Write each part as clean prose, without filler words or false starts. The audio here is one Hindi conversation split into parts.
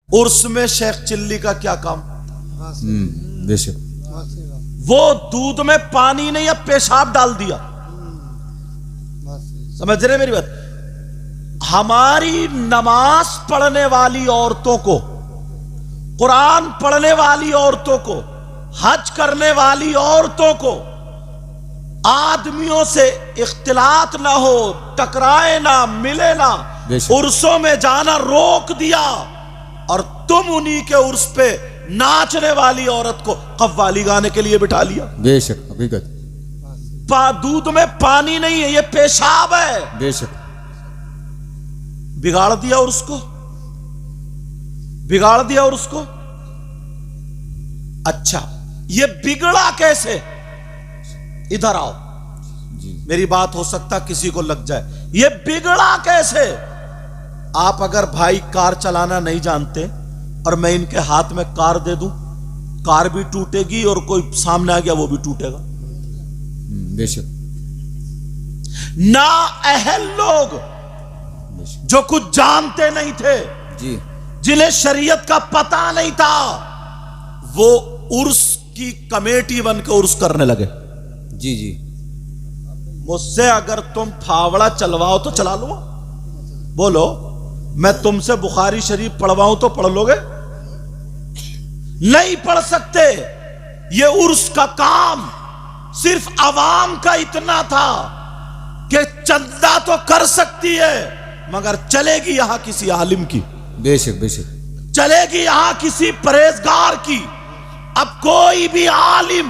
उर्स में शेख चिल्ली का क्या काम? बेशक। वो दूध में पानी नहीं, अब पेशाब डाल दिया। समझ रहे मेरी बात? हमारी नमाज पढ़ने वाली औरतों को, कुरान पढ़ने वाली औरतों को, हज करने वाली औरतों को आदमियों से इख्तिलात ना हो, टकराए ना, मिले ना, उर्सों में जाना रोक दिया। और तुम उन्हीं के उर्स पे नाचने वाली औरत को कव्वाली गाने के लिए बिठा लिया। बेशक, हकीकत। दूध में पानी नहीं है, ये पेशाब है। बेशक। बिगाड़ दिया उर्स को, बिगाड़ दिया उर्स को। अच्छा, ये बिगड़ा कैसे? इधर आओ जी। मेरी बात हो सकता किसी को लग जाए। ये बिगड़ा कैसे? आप अगर भाई कार चलाना नहीं जानते और मैं इनके हाथ में कार दे दूं, कार भी टूटेगी और कोई सामने आ गया वो भी टूटेगा। बेशक। ना अहल लोग जो कुछ जानते नहीं थे जी, जिन्हें शरीयत का पता नहीं था, वो उर्स की कमेटी बनकर उर्स करने लगे। जी जी। मुझसे अगर तुम फावड़ा चलवाओ तो चला लो। बोलो, मैं तुमसे बुखारी शरीफ पढ़वाऊं तो पढ़ लोगे? नहीं पढ़ सकते। ये उर्स का काम सिर्फ अवाम का इतना था कि चंदा तो कर सकती है मगर चलेगी यहां किसी आलिम की। बेशक बेशक। चलेगी यहां किसी परहेजगार की। अब कोई भी आलिम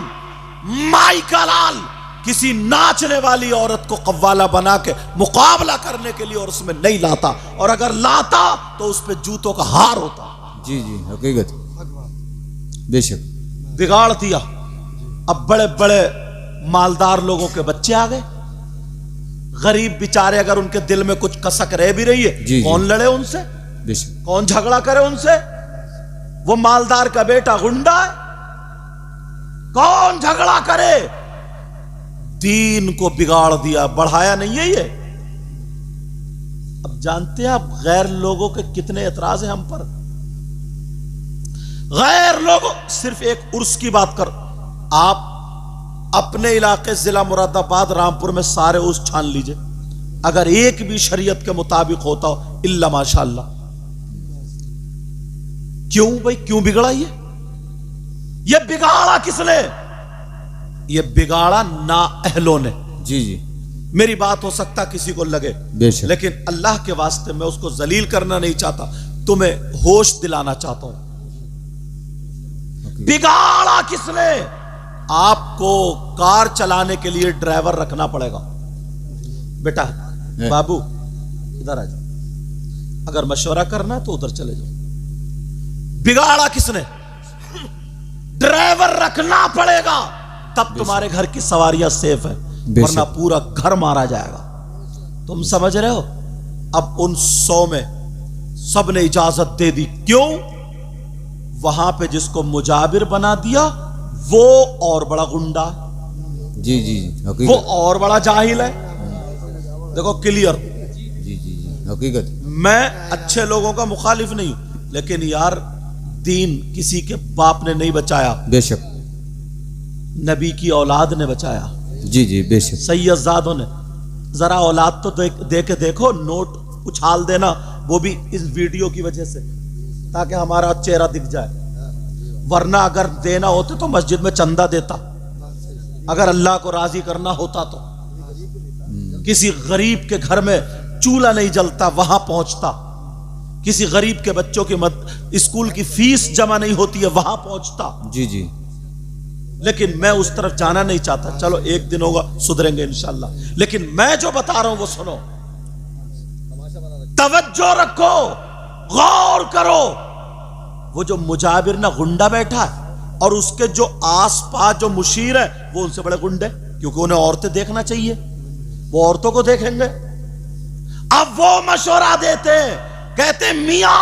माई का लाल किसी नाचने वाली औरत को कव्वाला बना के मुकाबला करने के लिए और उसमें नहीं लाता, और अगर लाता तो उस पे जूतों का हार होता। जी जी, हकीकत। बेशक। बिगाड़ दिया। अब बड़े बड़े मालदार लोगों के बच्चे आ गए। गरीब बेचारे अगर उनके दिल में कुछ कसक रह भी रही है, कौन लड़े उनसे? बेशक। कौन झगड़ा करे उनसे? वो मालदार का बेटा गुंडा है, कौन झगड़ा करे? दीन को बिगाड़ दिया, बढ़ाया नहीं है ये। अब जानते हैं आप गैर लोगों के कितने एतराज हैं हम पर। गैर लोगों, सिर्फ एक उर्स की बात कर, आप अपने इलाके जिला मुरादाबाद रामपुर में सारे उर्स छान लीजिए, अगर एक भी शरीयत के मुताबिक होता हो, इल्ला माशाअल्लाह। क्यों भाई, क्यों बिगड़ा ये बिगाड़ा किसने? ये बिगाड़ा ना अहलों ने। जी जी। मेरी बात हो सकता किसी को लगे, लेकिन अल्लाह के वास्ते मैं उसको जलील करना नहीं चाहता, तुम्हें होश दिलाना चाहता हूं। बिगाड़ा किसने? आपको कार चलाने के लिए ड्राइवर रखना पड़ेगा। बेटा बाबू इधर आ जाओ, अगर मशवरा करना तो उधर चले जाओ। बिगाड़ा किसने? ड्राइवर रखना पड़ेगा, तब तुम्हारे घर की सवारियां सेफ है, वरना पूरा घर मारा जाएगा। तुम समझ रहे हो? अब उन 100 में सब ने इजाजत दे दी। क्यों? वहां पे जिसको मुजाबिर बना दिया वो और बड़ा गुंडा। जी जी, वो और बड़ा जाहिल है। देखो क्लियर। जी जी जी, हकीकत। मैं अच्छे लोगों का मुखालिफ नहीं हूं, लेकिन यार दीन किसी के बाप ने नहीं बचाया। बेशक। नबी की औलाद ने बचाया। जी जी, बेशक। सैयदजादों ने। जरा औलाद तो दे के देखो, नोट उछाल देना, वो भी इस वीडियो की वजह से, ताकि हमारा चेहरा दिख जाए। वरना अगर देना होते तो मस्जिद में चंदा देता, अगर अल्लाह को राजी करना होता तो। किसी गरीब के घर में चूल्हा नहीं जलता, वहां पहुंचता। किसी गरीब के बच्चों की स्कूल की फीस जमा नहीं होती है, वहां पहुंचता। जी जी। लेकिन मैं उस तरफ जाना नहीं चाहता। चलो एक दिन होगा, सुधरेंगे इंशाल्लाह। लेकिन मैं जो बता रहा हूं वो सुनो, तवज्जो रखो, गौर करो। वो जो मुजाबिर ना गुंडा बैठा है, और उसके जो आसपास जो मुशीर है वो उनसे बड़े गुंडे, क्योंकि उन्हें औरतें देखना चाहिए, वो औरतों को देखेंगे। अब वो मशवरा देते हैं, कहते मियां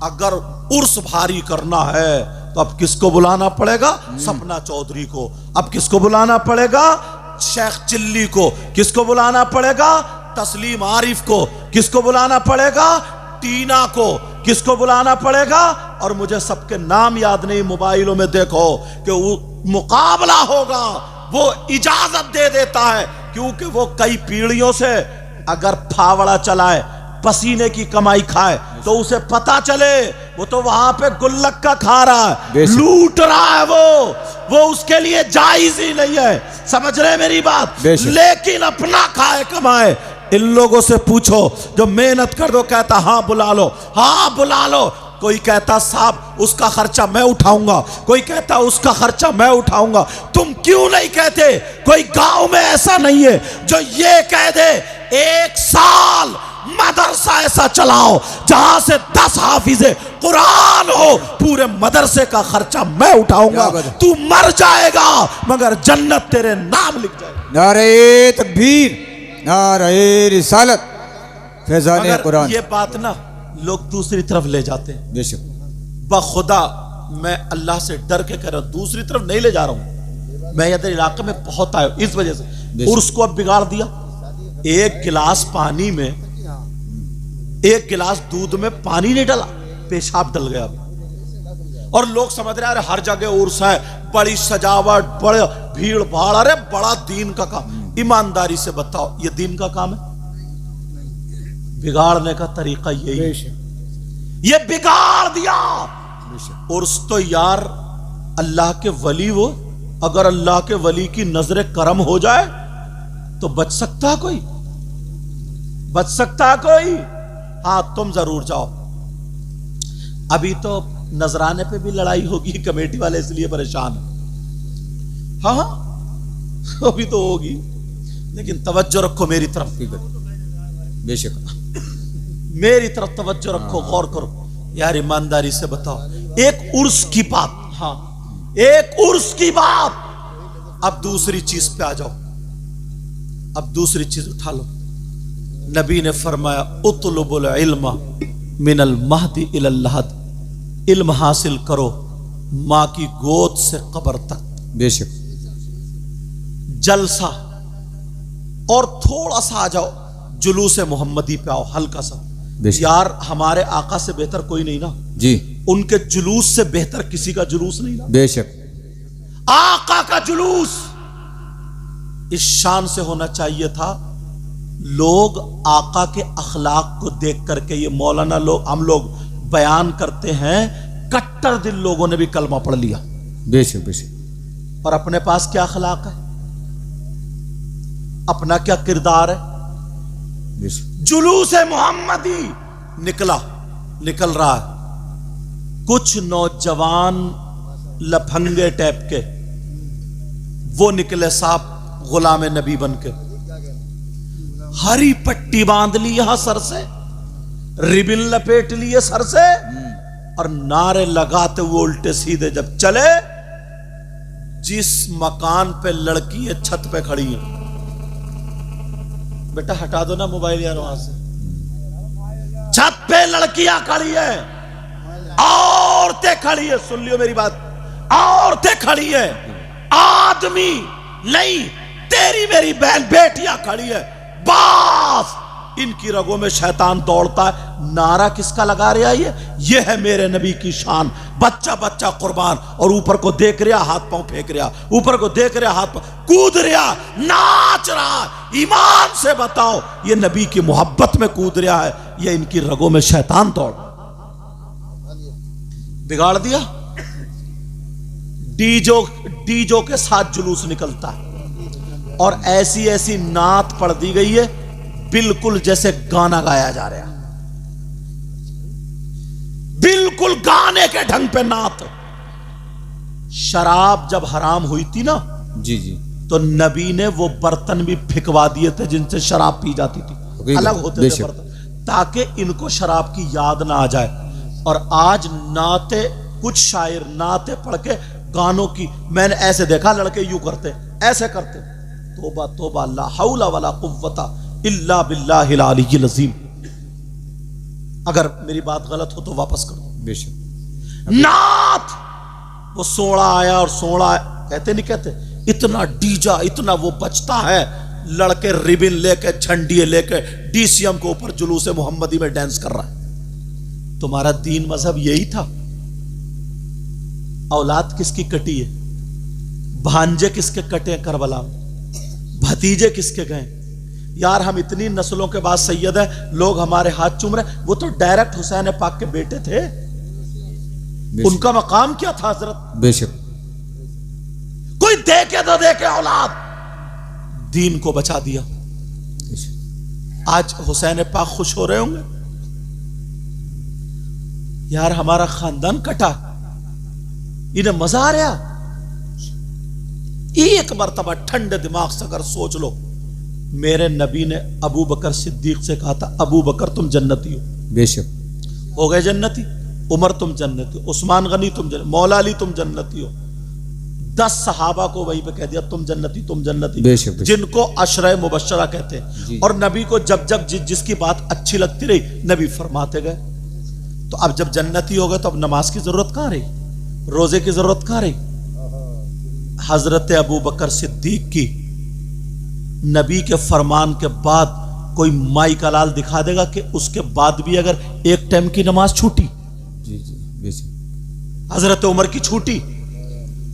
अगर उर्स भारी करना है तो अब किसको बुलाना पड़ेगा? सपना चौधरी को। अब किसको बुलाना पड़ेगा? शेख चिल्ली को। किसको बुलाना पड़ेगा? तस्लीम आरिफ को। किसको बुलाना पड़ेगा? टीना को। किसको बुलाना पड़ेगा? और मुझे सबके नाम याद नहीं, मोबाइलों में देखो कि वो मुकाबला होगा, वो इजाजत दे देता है, क्योंकि वो कई पीढ़ियों से अगर फावड़ा चलाए, पसीने की कमाई खाए, तो उसे पता चले वो तो वहां पे गुल्लक का खा रहा है, लूट रहा है, वो उसके लिए जायज ही नहीं है। समझ रहे मेरी बात? लेकिन अपना खाए कमाए। इन लोगों से पूछो जो मेहनत कर दो, कहता हाँ बुला लो, हाँ बुला लो। कोई कहता साहब उसका खर्चा मैं उठाऊंगा, कोई कहता उसका खर्चा मैं उठाऊंगा। तुम क्यों नहीं कहते? कोई गांव में ऐसा नहीं है जो ये कह दे 1 साल मदरसा ऐसा चलाओ जहां से 10 हाफिजे कुरान हो, पूरे मदरसे का खर्चा मैं उठाऊंगा। तू मर जाएगा मगर जन्नत तेरे नाम लिख जाएगी। नारे तकबीर, नारे रिसालत, फैजान कुरान। ये बात ना लोग दूसरी तरफ ले जाते हैं। बेशक, बखुदा मैं अल्लाह से डर के कह रहा हूं, दूसरी तरफ नहीं ले जा रहा हूं। मैं इधर इलाके में बहुत आया इस वजह से, उर्स को अब बिगाड़ दिया। 1 गिलास पानी में, 1 गिलास दूध में पानी नहीं डाला, पेशाब डल गया। और लोग समझ रहे हैं हर जगह उर्स है, बड़ी सजावट, बड़े भीड़ भाड़। अरे बड़ा दीन का काम। ईमानदारी से बताओ, ये दीन का काम है? बिगाड़ने का तरीका यही है। ये बिगाड़ दिया। उर्स तो यार अल्लाह के वली, वो अगर अल्लाह के वली की नजरे करम हो जाए तो बच सकता है कोई? बच सकता है कोई? हाँ तुम जरूर जाओ। अभी तो नजराने पे भी लड़ाई होगी, कमेटी वाले इसलिए परेशान है। हाँ अभी तो होगी, लेकिन तवज्जो रखो मेरी तरफ। बेशक मेरी तरफ तवज्जो रखो, गौर करो। यार ईमानदारी से बताओ, एक उर्स की बात, हाँ एक उर्स की बात। अब दूसरी चीज पे आ जाओ, अब दूसरी चीज उठा लो। नबी ने फरमाया उतलुबुल इल्मा मिनल महदी इलल लहद, इल्म हासिल करो मां की गोद से कब्र तक। बेशक जलसा। और थोड़ा सा आ जाओ जुलूस मोहम्मदी पे आओ, हल्का सा। यार हमारे आका से बेहतर कोई नहीं ना जी, उनके जुलूस से बेहतर किसी का जुलूस नहीं ना। बेशक आका का जुलूस इस शान से होना चाहिए था। लोग आका के अखलाक को देख करके, ये मौलाना लोग, हम लोग बयान करते हैं, कट्टर दिल लोगों ने भी कलमा पढ़ लिया। बेशक बेशक। और अपने पास क्या अखलाक है, अपना क्या किरदार है? जुलूस मोहम्मदी निकल रहा है। कुछ नौजवान लफंगे टाइप के वो निकले साहब गुलाम नबी बन के, हरी पट्टी बांध ली यहां सर से, रिबिन लपेट लिए सर से, और नारे लगाते हुए उल्टे सीधे जब चले, जिस मकान पे लड़की है छत पे खड़ी है, बेटा हटा दो ना मोबाइल यार वहां से, छत पे लड़कियां खड़ी है, औरतें खड़ी है, सुन लियो मेरी बात, औरतें खड़ी है, आदमी नहीं, तेरी मेरी बहन बेटियां खड़ी है। बस इनकी रगों में शैतान दौड़ता है। नारा किसका लगा रहा है? ये है मेरे नबी की शान। बच्चा बच्चा कुर्बान, और ऊपर को देख रहा, हाथ पांव फेंक रहा, ऊपर को देख रहा, हाथ पांव कूद रहा, नाच रहा। ईमान से बताओ, ये नबी की मोहब्बत में कूद रहा है, ये इनकी रगों में शैतान दौड़। बिगाड़ दिया। डीजो के साथ जुलूस निकलता है, और ऐसी ऐसी नात पढ़ दी गई है बिल्कुल जैसे गाना गाया जा रहा, बिल्कुल गाने के ढंग पे नात। शराब जब हराम हुई थी ना, जी जी, तो नबी ने वो बर्तन भी फिकवा दिए थे जिनसे शराब पी जाती थी, अलग होते थे बर्तन, ताकि इनको शराब की याद ना आ जाए। और आज नाते, कुछ शायर नाते पढ़ के गानों की, मैंने ऐसे देखा लड़के यूं करते, ऐसे करते, तोबा तोबा, ला हौला वला कुव्वता इल्ला बिल्लाहिल अलीय्यिल अज़ीम। अगर मेरी बात गलत हो तो वापस कर दो। बेशक। नात, वो सोड़ा आया और सोड़ा कहते नहीं कहते, इतना डीजा, इतना वो बचता है, लड़के रिबिन लेके, झंडिये लेके, डीसीएम के ऊपर जुलूस मोहम्मदी में डांस कर रहा है। तुम्हारा दीन मजहब यही था? औलाद किसकी कटी है? भांजे किसके कटे हैं करबला में? भतीजे किसके गए? यार हम इतनी नस्लों के बाद सैयद है, लोग हमारे हाथ चूम रहे। वो तो डायरेक्ट हुसैन पाक के बेटे थे, उनका मकाम क्या था हजरत? बेशक। कोई देखे तो देखे औलाद, दीन को बचा दिया। आज हुसैन पाक खुश हो रहे होंगे, यार हमारा खानदान कटा, इन्हें मजा आ रहा। एक मर्तबा ठंडे दिमाग से अगर सोच लो, मेरे नबी ने अबू बकर सिद्दीक से कहा था, अबू बकर तुम जन्नती हो। बेशक। हो गए जन्नती। उमर तुम जन्नती हो, उस्मान गनी तुम जन्नती, मौला अली तुम जन्नती हो। 10 सहाबा को वहीं पे कह दिया तुम जन्नती तुम जन्नती, बेशक, बेशक। जिनको अशरे मुबश्शरा कहते हैं। और नबी को जब जब जिसकी बात अच्छी लगती रही, नबी फरमाते गए। तो अब जब जन्नती हो गए तो अब नमाज की जरूरत कहां रही, रोजे की जरूरत कहां रही? हजरत अबू बकर सिद्दीक की नबी के फरमान के बाद कोई माई का लाल दिखा देगा कि उसके बाद भी अगर एक टाइम की नमाज छूटी? जी जी बेशक। हजरत उमर की छूटी,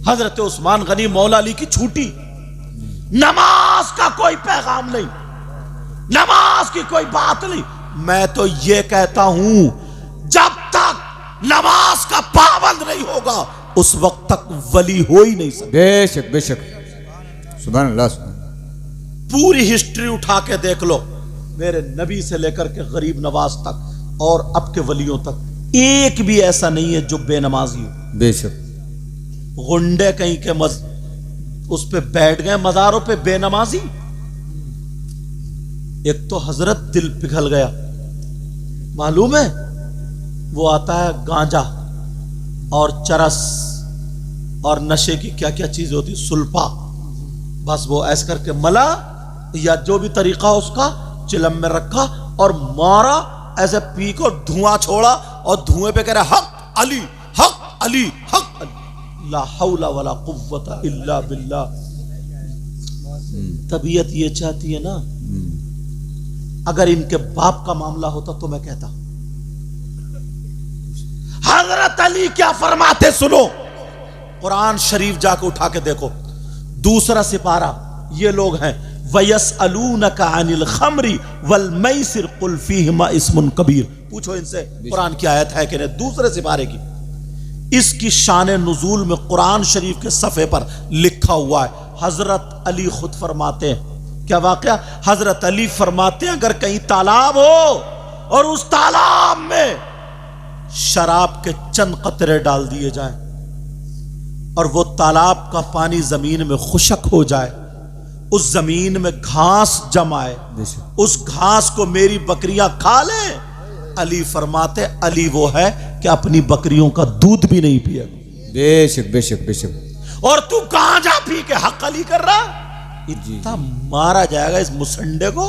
हजरत उस्मान गनी मौला अली की छूटी। नमाज का कोई पैगाम नहीं, नमाज की कोई बात नहीं। मैं तो ये कहता हूं, जब तक नमाज का पाबंद नहीं होगा उस वक्त तक वली हो ही नहीं सकता। बेशक बेशक। सुभान अल्लाह। पूरी हिस्ट्री उठा के देख लो, मेरे नबी से लेकर के गरीब नवाज तक और अब के वलियों तक, एक भी ऐसा नहीं है जो बेनमाजी हो। बेशक। गुंडे कहीं के उस पे बैठ गए मजारों पे बेनमाजी। एक तो हजरत दिल पिघल गया, मालूम है वो आता है गांजा और चरस और नशे की क्या क्या चीज होती, सुल्फा, बस वो ऐसे करके मला या जो भी तरीका उसका चिलम में रखा और मारा, ऐसे पी को धुआं छोड़ा और धुएं पे कह रहा हक अली हक अली हक अली। ला हौला वला कुव्वता इल्ला बिल्लाह। तबीयत ये चाहती है ना, अगर इनके बाप का मामला होता तो मैं कहता, हजरत अली क्या फरमाते सुनो, कुरान शरीफ जाके उठा के देखो, दूसरा सिपारा, ये लोग हैं, वयसअलूनका अनिल खमरी वल मैसिर कुल फीहिमा इस्मुन कबीर। पूछो इनसे कुरान की आयत है कि नहीं, दूसरे सिपारे की। इसकी शान नुजूल में कुरान शरीफ के सफ़े पर लिखा हुआ है। हजरत अली खुद फरमाते हैं, क्या वाकया, हजरत अली फरमाते हैं अगर कहीं तालाब हो और उस तालाब में शराब के चंद कतरे डाल दिए जाएं और वो तालाब का पानी जमीन में खुशक हो जाए, उस जमीन में घास जमाए, उस घास को मेरी बकरियां खा लें, अली फरमाते अली वो है कि अपनी बकरियों का दूध भी नहीं पिए। बेशक बेशक बेशक। और तू कहां जा पी के हक अली कर रहा? इतना मारा जाएगा इस मुसंडे को,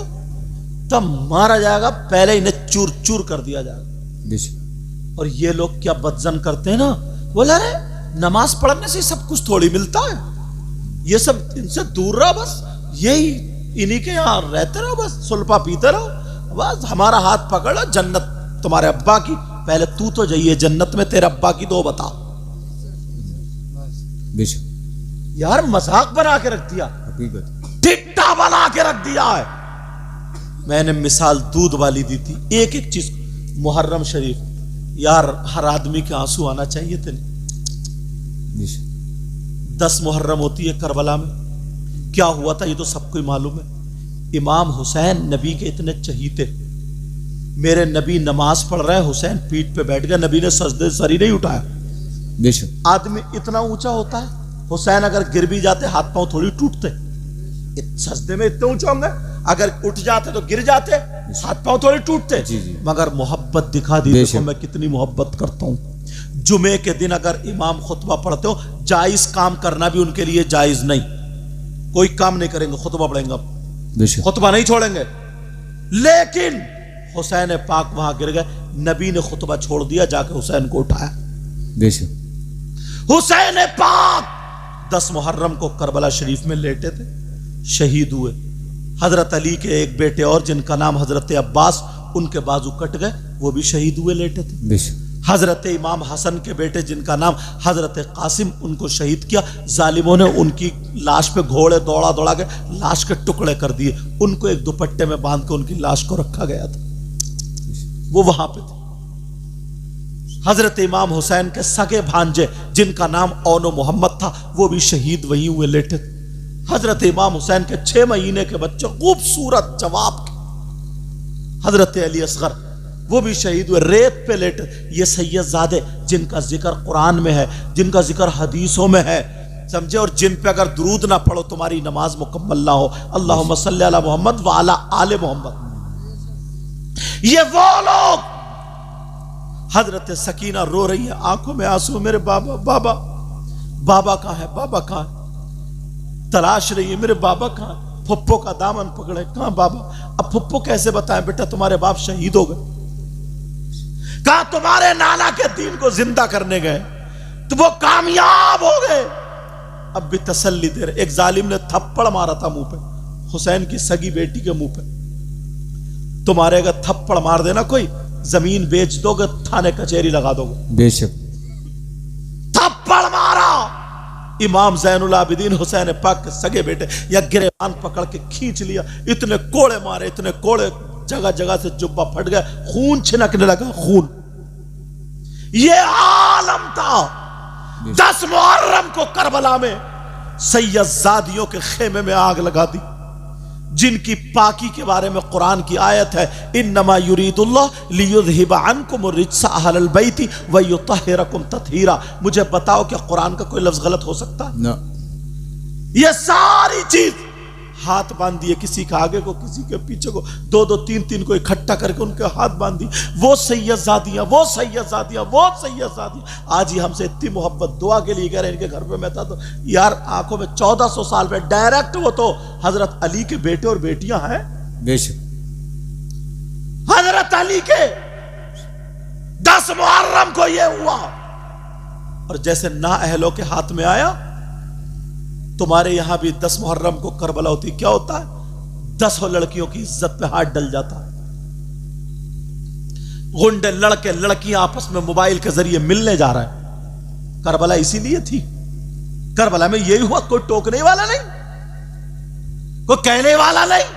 तब मारा जाएगा, पहले इन्हें चूर चूर कर दिया जाएगा। बेशक। और ये लोग क्या बदजन करते हैं ना, बोला रे नमाज पढ़ने से सब कुछ थोड़ी मिलता है, ये सब इनसे दूर रहो, बस यही इन्हीं के यहां रहते रहो, बस सुल्फा पीते रहो, बस हमारा हाथ पकड़ लो, जन्नत तुम्हारे अब्बा की। पहले तू तो जाइए जन्नत में, तेरे अब्बा की दो बता। यार मजाक बना के रख दिया, टिट्टा बना के रख दिया है। मैंने मिसाल दूध वाली दी थी, एक एक चीज। मुहर्रम शरीफ, यार हर आदमी के आंसू आना चाहिए थे। 10 मुहर्रम होती है करबला में, क्या हुआ था ये तो सबको ही मालूम है। इमाम हुसैन नबी के इतने चहीते, मेरे नबी नमाज पढ़ रहे हैं, हुसैन पीठ पे बैठ गए, नबी ने सजदे सर ही नहीं उठाया। आदमी इतना ऊंचा होता है, हुसैन अगर गिर भी जाते हाथ पांव थोड़ी टूटते, सजदे में इतने ऊंचे होंगे, अगर उठ जाते तो गिर जाते, हाथ पांव थोड़ी टूटते। मगर मोहब्बत दिखा दी, देखो मैं कितनी मोहब्बत करता हूं। जुमे के दिन अगर इमाम खुतबा पढ़ते हो, जायज काम करना भी उनके लिए जायज नहीं, कोई काम नहीं करेंगे, खुतबा पढ़ेंगे, खुतबा नहीं छोड़ेंगे। लेकिन हुसैन पाक वहां गिर गए, नबी ने खुतबा छोड़ दिया, जाके हुसैन को उठाया। हुसैन पाक 10 मुहर्रम को करबला शरीफ में लेटे थे, शहीद हुए। हजरत अली के एक बेटे और जिनका नाम हजरत अब्बास, उनके बाजू कट गए, वो भी शहीद हुए, लेटे थे। बेशक हजरत इमाम हसन के बेटे जिनका नाम हजरत कासिम, उनको शहीद किया। जालिमों ने उनकी लाश पे घोड़े दौड़ा दौड़ा के लाश के टुकड़े कर दिए। उनको एक दुपट्टे में बांध के उनकी लाश को रखा गया था, वो वहां पे थे। हजरत इमाम हुसैन के सगे भांजे जिनका नाम औनो मोहम्मद था, वो भी शहीद वहीं हुए, लेटे थे। हजरत इमाम हुसैन के 6 महीने के बच्चे खूबसूरत जवाब के हजरत अली असगर, वो भी शहीद हुए, रेत पे लेटे। ये सैयदजादे जिनका जिक्र कुरान में है, जिनका जिक्र हदीसों में है, समझे, और जिन पे अगर दुरूद ना पढ़ो तुम्हारी नमाज मुकम्मल ना हो। अल्लाहुम्मा सल्ली अला मोहम्मद व अला आले मोहम्मद। ये वो लोग, हजरत सकीना रो रही है, आंखों में आंसू, मेरे बाबा, बाबा, बाबा कहां है, बाबा कहां है, तलाश रही है, मेरे बाबा कहां है। फुप्पो का दामन पकड़े, कहां बाबा। अब फुप्पो कैसे बताएं, बेटा तुम्हारे बाप शहीद हो गए। कहा तुम्हारे नाना के दीन को जिंदा करने गए तो वो कामयाब हो गए। अब भी तसल्ली दे रहे। एक जालिम ने थप्पड़ मारा था मुंह पे, हुसैन की सगी बेटी के मुंह पे। तुम्हारे अगर थप्पड़ मार देना कोई, जमीन बेच दोगे, थाने कचहरी लगा दोगे। बेशक थप्पड़ मारा। इमाम ज़ैनुल आबिदीन हुसैन पाक के सगे बेटे या गिरेबान पकड़ के खींच लिया। इतने कोड़े मारे, इतने कोड़े, जगह जगह से जुब्बा फट गया, खून छिनकने लगा, खून। ये आलम था। 10 मुहर्रम को करबला में सैयदजादियों के खेमे में आग लगा दी, जिनकी पाकी के बारे में कुरान की आयत है, इन्नमा युरीदुल्लाह लियुज़हिबा अन्कुम रिज्सा अहलल बैति व युतहिरकुम तत्हीरा। मुझे बताओ क्या कुरान का कोई लफ्ज गलत हो सकता है? ना। ये सारी चीज, हाथ बांध दिए, किसी के आगे को, किसी के पीछे को, 2-2 3-3 को इकट्ठा करके उनके हाथ बांध दी। वो सैयदजादियां, वो सैयदजादियां, वो सैयदजादियां। आज ही हमसे इतनी मोहब्बत, दुआ के लिए कह रहे हैं। इनके घर पे मैं था तो यार आंखों में 1400 साल में डायरेक्ट वो तो हजरत अली के बेटे और बेटियां हैं। बेशक हजरत अली के 10 मुहर्रम को ये हुआ, और जैसे ना अहलों के हाथ में आया, तुम्हारे यहां भी 10 मुहर्रम को करबला होती, क्या होता है? 10 लड़कियों की इज्जत पे हाथ डल जाता है। गुंडे, लड़के लड़कियां आपस में मोबाइल के जरिए मिलने जा रहे हैं। करबला इसीलिए थी। करबला में यही हुआ, कोई टोकने वाला नहीं, कोई कहने वाला नहीं।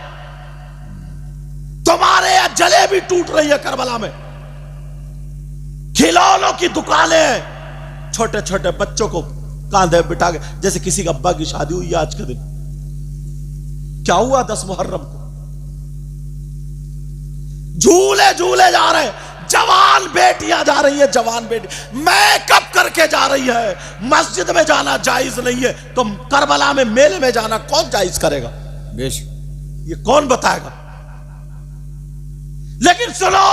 तुम्हारे यहां जलेबी टूट रही है करबला में, खिलौनों की दुकानें, छोटे छोटे बच्चों को कांधे बिठा के, जैसे किसी का अब्बा की शादी हुई है आज के दिन। क्या हुआ 10 मुहर्रम को? झूले झूले जा रहे हैं, जवान बेटियां जा रही है, जवान बेटी मेकअप करके जा रही है। मस्जिद में जाना जायज नहीं है, तो करबला में मेले में जाना कौन जायज करेगा? बेशक ये कौन बताएगा? लेकिन सुनो,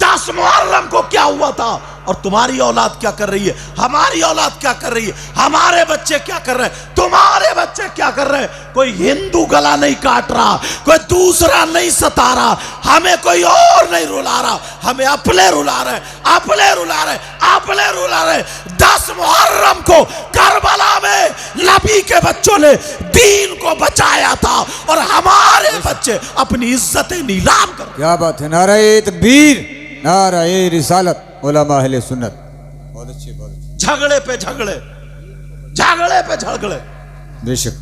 10 मुहर्रम को क्या हुआ था, और तुम्हारी औलाद क्या कर रही है, हमारी औलाद क्या कर रही है, हमारे बच्चे क्या कर रहे हैं, तुम्हारे बच्चे क्या कर रहे हैं। कोई हिंदू गला नहीं काट रहा, कोई दूसरा नहीं सता रहा, हमें कोई और नहीं रुला रहा, हमें अपने रुला रहे, अपने रुला रहे, अपने रुला रहे। 10 मुहर्रम को करबला में नबी के बच्चों ने दीन को बचाया था, और हमारे बच्चे अपनी इज्जतें नीलाम कर। क्या बात है। नाराए तकबीर, नाराए रिसालत, उलमा अहले सुन्नत। बहुत अच्छी, बहुत अच्छी। झगड़े पे झगड़े, झगड़े पे झगड़े। बेशक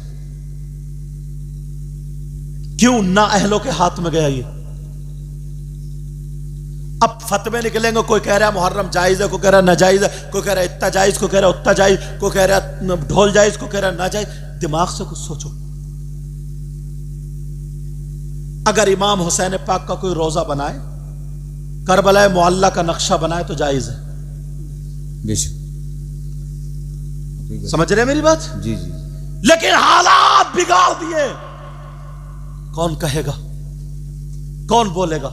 क्यों ना अहलों के हाथ में गया ये? अब फतवे निकलेंगे, कोई कह रहा है मुहर्रम जायज है, कोई कह रहा है नाजायज है, कोई कह रहा है इतना जायज, कोई कह रहा है उतना जायज, कोई कह रहा है ढोल जायज, कोई कह रहा है नाजायज। दिमाग से कुछ सोचो। अगर इमाम हुसैन पाक का कोई रोजा बनाए, करबला मुअल्ला का नक्शा बनाए, तो जायज है। बेशक समझ रहे मेरी बात? जी जी। लेकिन हालात बिगाड़ दिए। कौन कहेगा, कौन बोलेगा?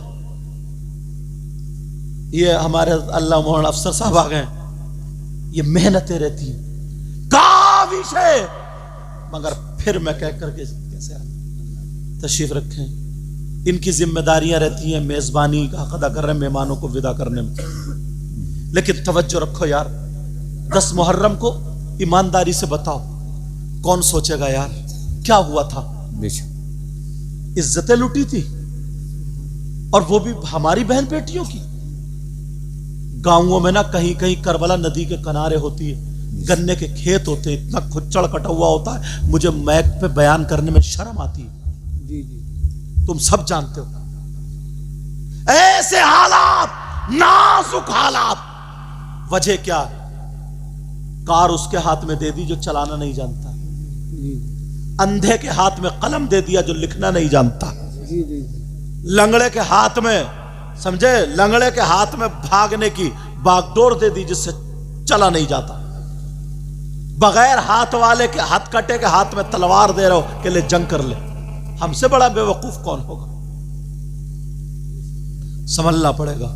ये हमारे अल्लाह मोहन अफसर साहब आ गए, ये मेहनतें रहती हैं, काविश है, मगर फिर मैं कह करके कैसे तशरीफ रखें। इनकी जिम्मेदारियां रहती हैं, मेजबानी का हक अदा कर रहे हैं, मेहमानों को विदा करने में। लेकिन तवज्जो रखो यार, 10 मुहर्रम को ईमानदारी से बताओ, कौन सोचेगा यार क्या हुआ था? बेशक इज्जतें लुटी थी, और वो भी हमारी बहन बेटियों की। गांवों में ना कहीं कहीं करबला नदी के किनारे होती है, गन्ने के खेत होते हैं, इतना खुच्चड़ कटा हुआ होता है, मुझे मैक पे बयान करने में शर्म आती है। जी जी तुम सब जानते हो ऐसे हालात, नाजुक हालात। वजह क्या? कार उसके हाथ में दे दी जो चलाना नहीं जानता, जी अंधे के हाथ में कलम दे दिया जो लिखना नहीं जानता, जी जी लंगड़े के हाथ में, समझे, लंगड़े के हाथ में भागने की बागडोर दे दी जिससे चला नहीं जाता, बगैर हाथ वाले के हथकटे के हाथ में तलवार दे रहे हो कि ले जंग कर ले। हमसे बड़ा बेवकूफ कौन होगा? समझना पड़ेगा,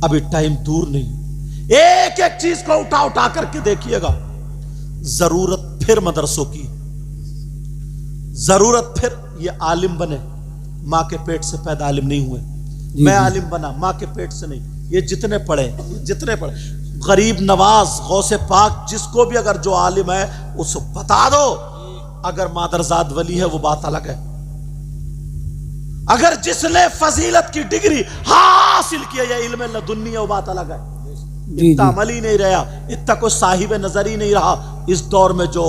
अभी टाइम दूर नहीं। एक एक चीज को उठा उठा करके देखिएगा। जरूरत फिर मदरसों की, जरूरत फिर ये आलिम बने, मां के पेट से पैदा आलिम नहीं हुए। मैं आलिम बना, मां के पेट से नहीं। ये जितने पढ़े, गरीब नवाज, गौसे पाक, जिसको भी अगर जो आलिम है उसको बता दो, अगर मादरजाद वली है वो बात अलग है। अगर जिसने फजीलत की डिग्री हासिल की है, इल्म लदुन्नी है, वो बात अलग है। इतना अमल ही नहीं रहा, इतना कोई साहिब नजर ही नहीं रहा इस दौर में जो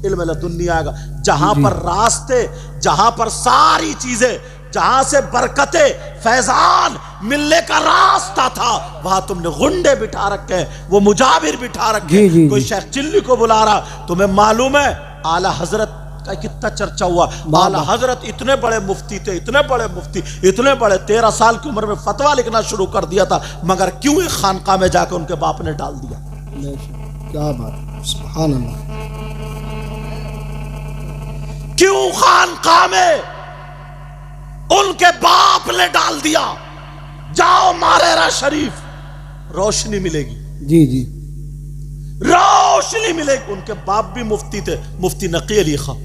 इल्म लदुन्नी आएगा, जहां पर रास्ते, जहां पर सारी चीजें, जहां से बरकते फैजान मिलने का रास्ता था, वहां तुमने गुंडे बिठा रखे, वो मुजाबिर बिठा रखे, कोई शेख चिल्ली को बुला रहा। तुम्हें मालूम है आला हजरत का कितना चर्चा हुआ? आला हजरत इतने बड़े मुफ्ती थे, इतने बड़े मुफ्ती, इतने बड़े, 13 साल की उम्र में फतवा लिखना शुरू कर दिया था, मगर क्यों एक खानकाह में जाकर उनके बाप ने डाल दिया? क्या बात, सुभान अल्लाह। क्यों खानकाह में उनके बाप ने डाल दिया? जाओ मारेरा शरीफ, रोशनी मिलेगी। जी जी रोशनी मिलेगी। उनके बाप भी मुफ्ती थे, मुफ्ती नकी अली खां,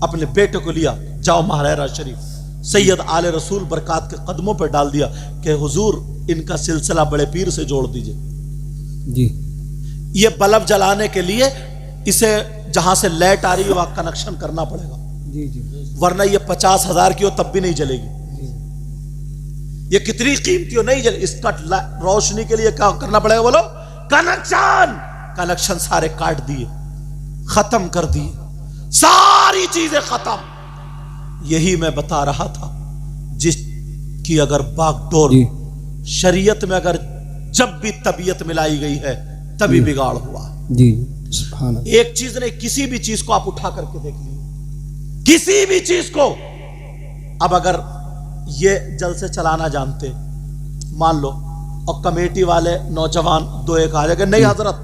अपने बेटे को लिया, जाओ मारेरा शरीफ, सैयद आले रसूल बरकात के कदमों पर डाल दिया कि हुजूर इनका सिलसिला बड़े पीर से जोड़ दीजिए। जी ये बल्ब जलाने के लिए इसे जहां से लाइट आ रही है वहां कनेक्शन करना पड़ेगा, जी जी वरना ये 50,000 की हो तब भी नहीं जलेगी। ये कितनी कीमती हो, नहीं जले। इसका रोशनी के लिए क्या करना पड़ेगा बोलो? कनेक्शन। कनेक्शन सारे काट दिए, खत्म कर दिए, सारी चीजें खत्म। यही मैं बता रहा था, जिसकी अगर बागडोर शरीयत में अगर जब भी तबीयत मिलाई गई है तभी बिगाड़ हुआ। जी सुभान अल्लाह। एक चीज नहीं, किसी भी चीज को आप उठा करके देख लीजिए, किसी भी चीज को। अब अगर ये जल से चलाना जानते मान लो, और कमेटी वाले नौजवान दो एक आ जाएंगे, नहीं हजरत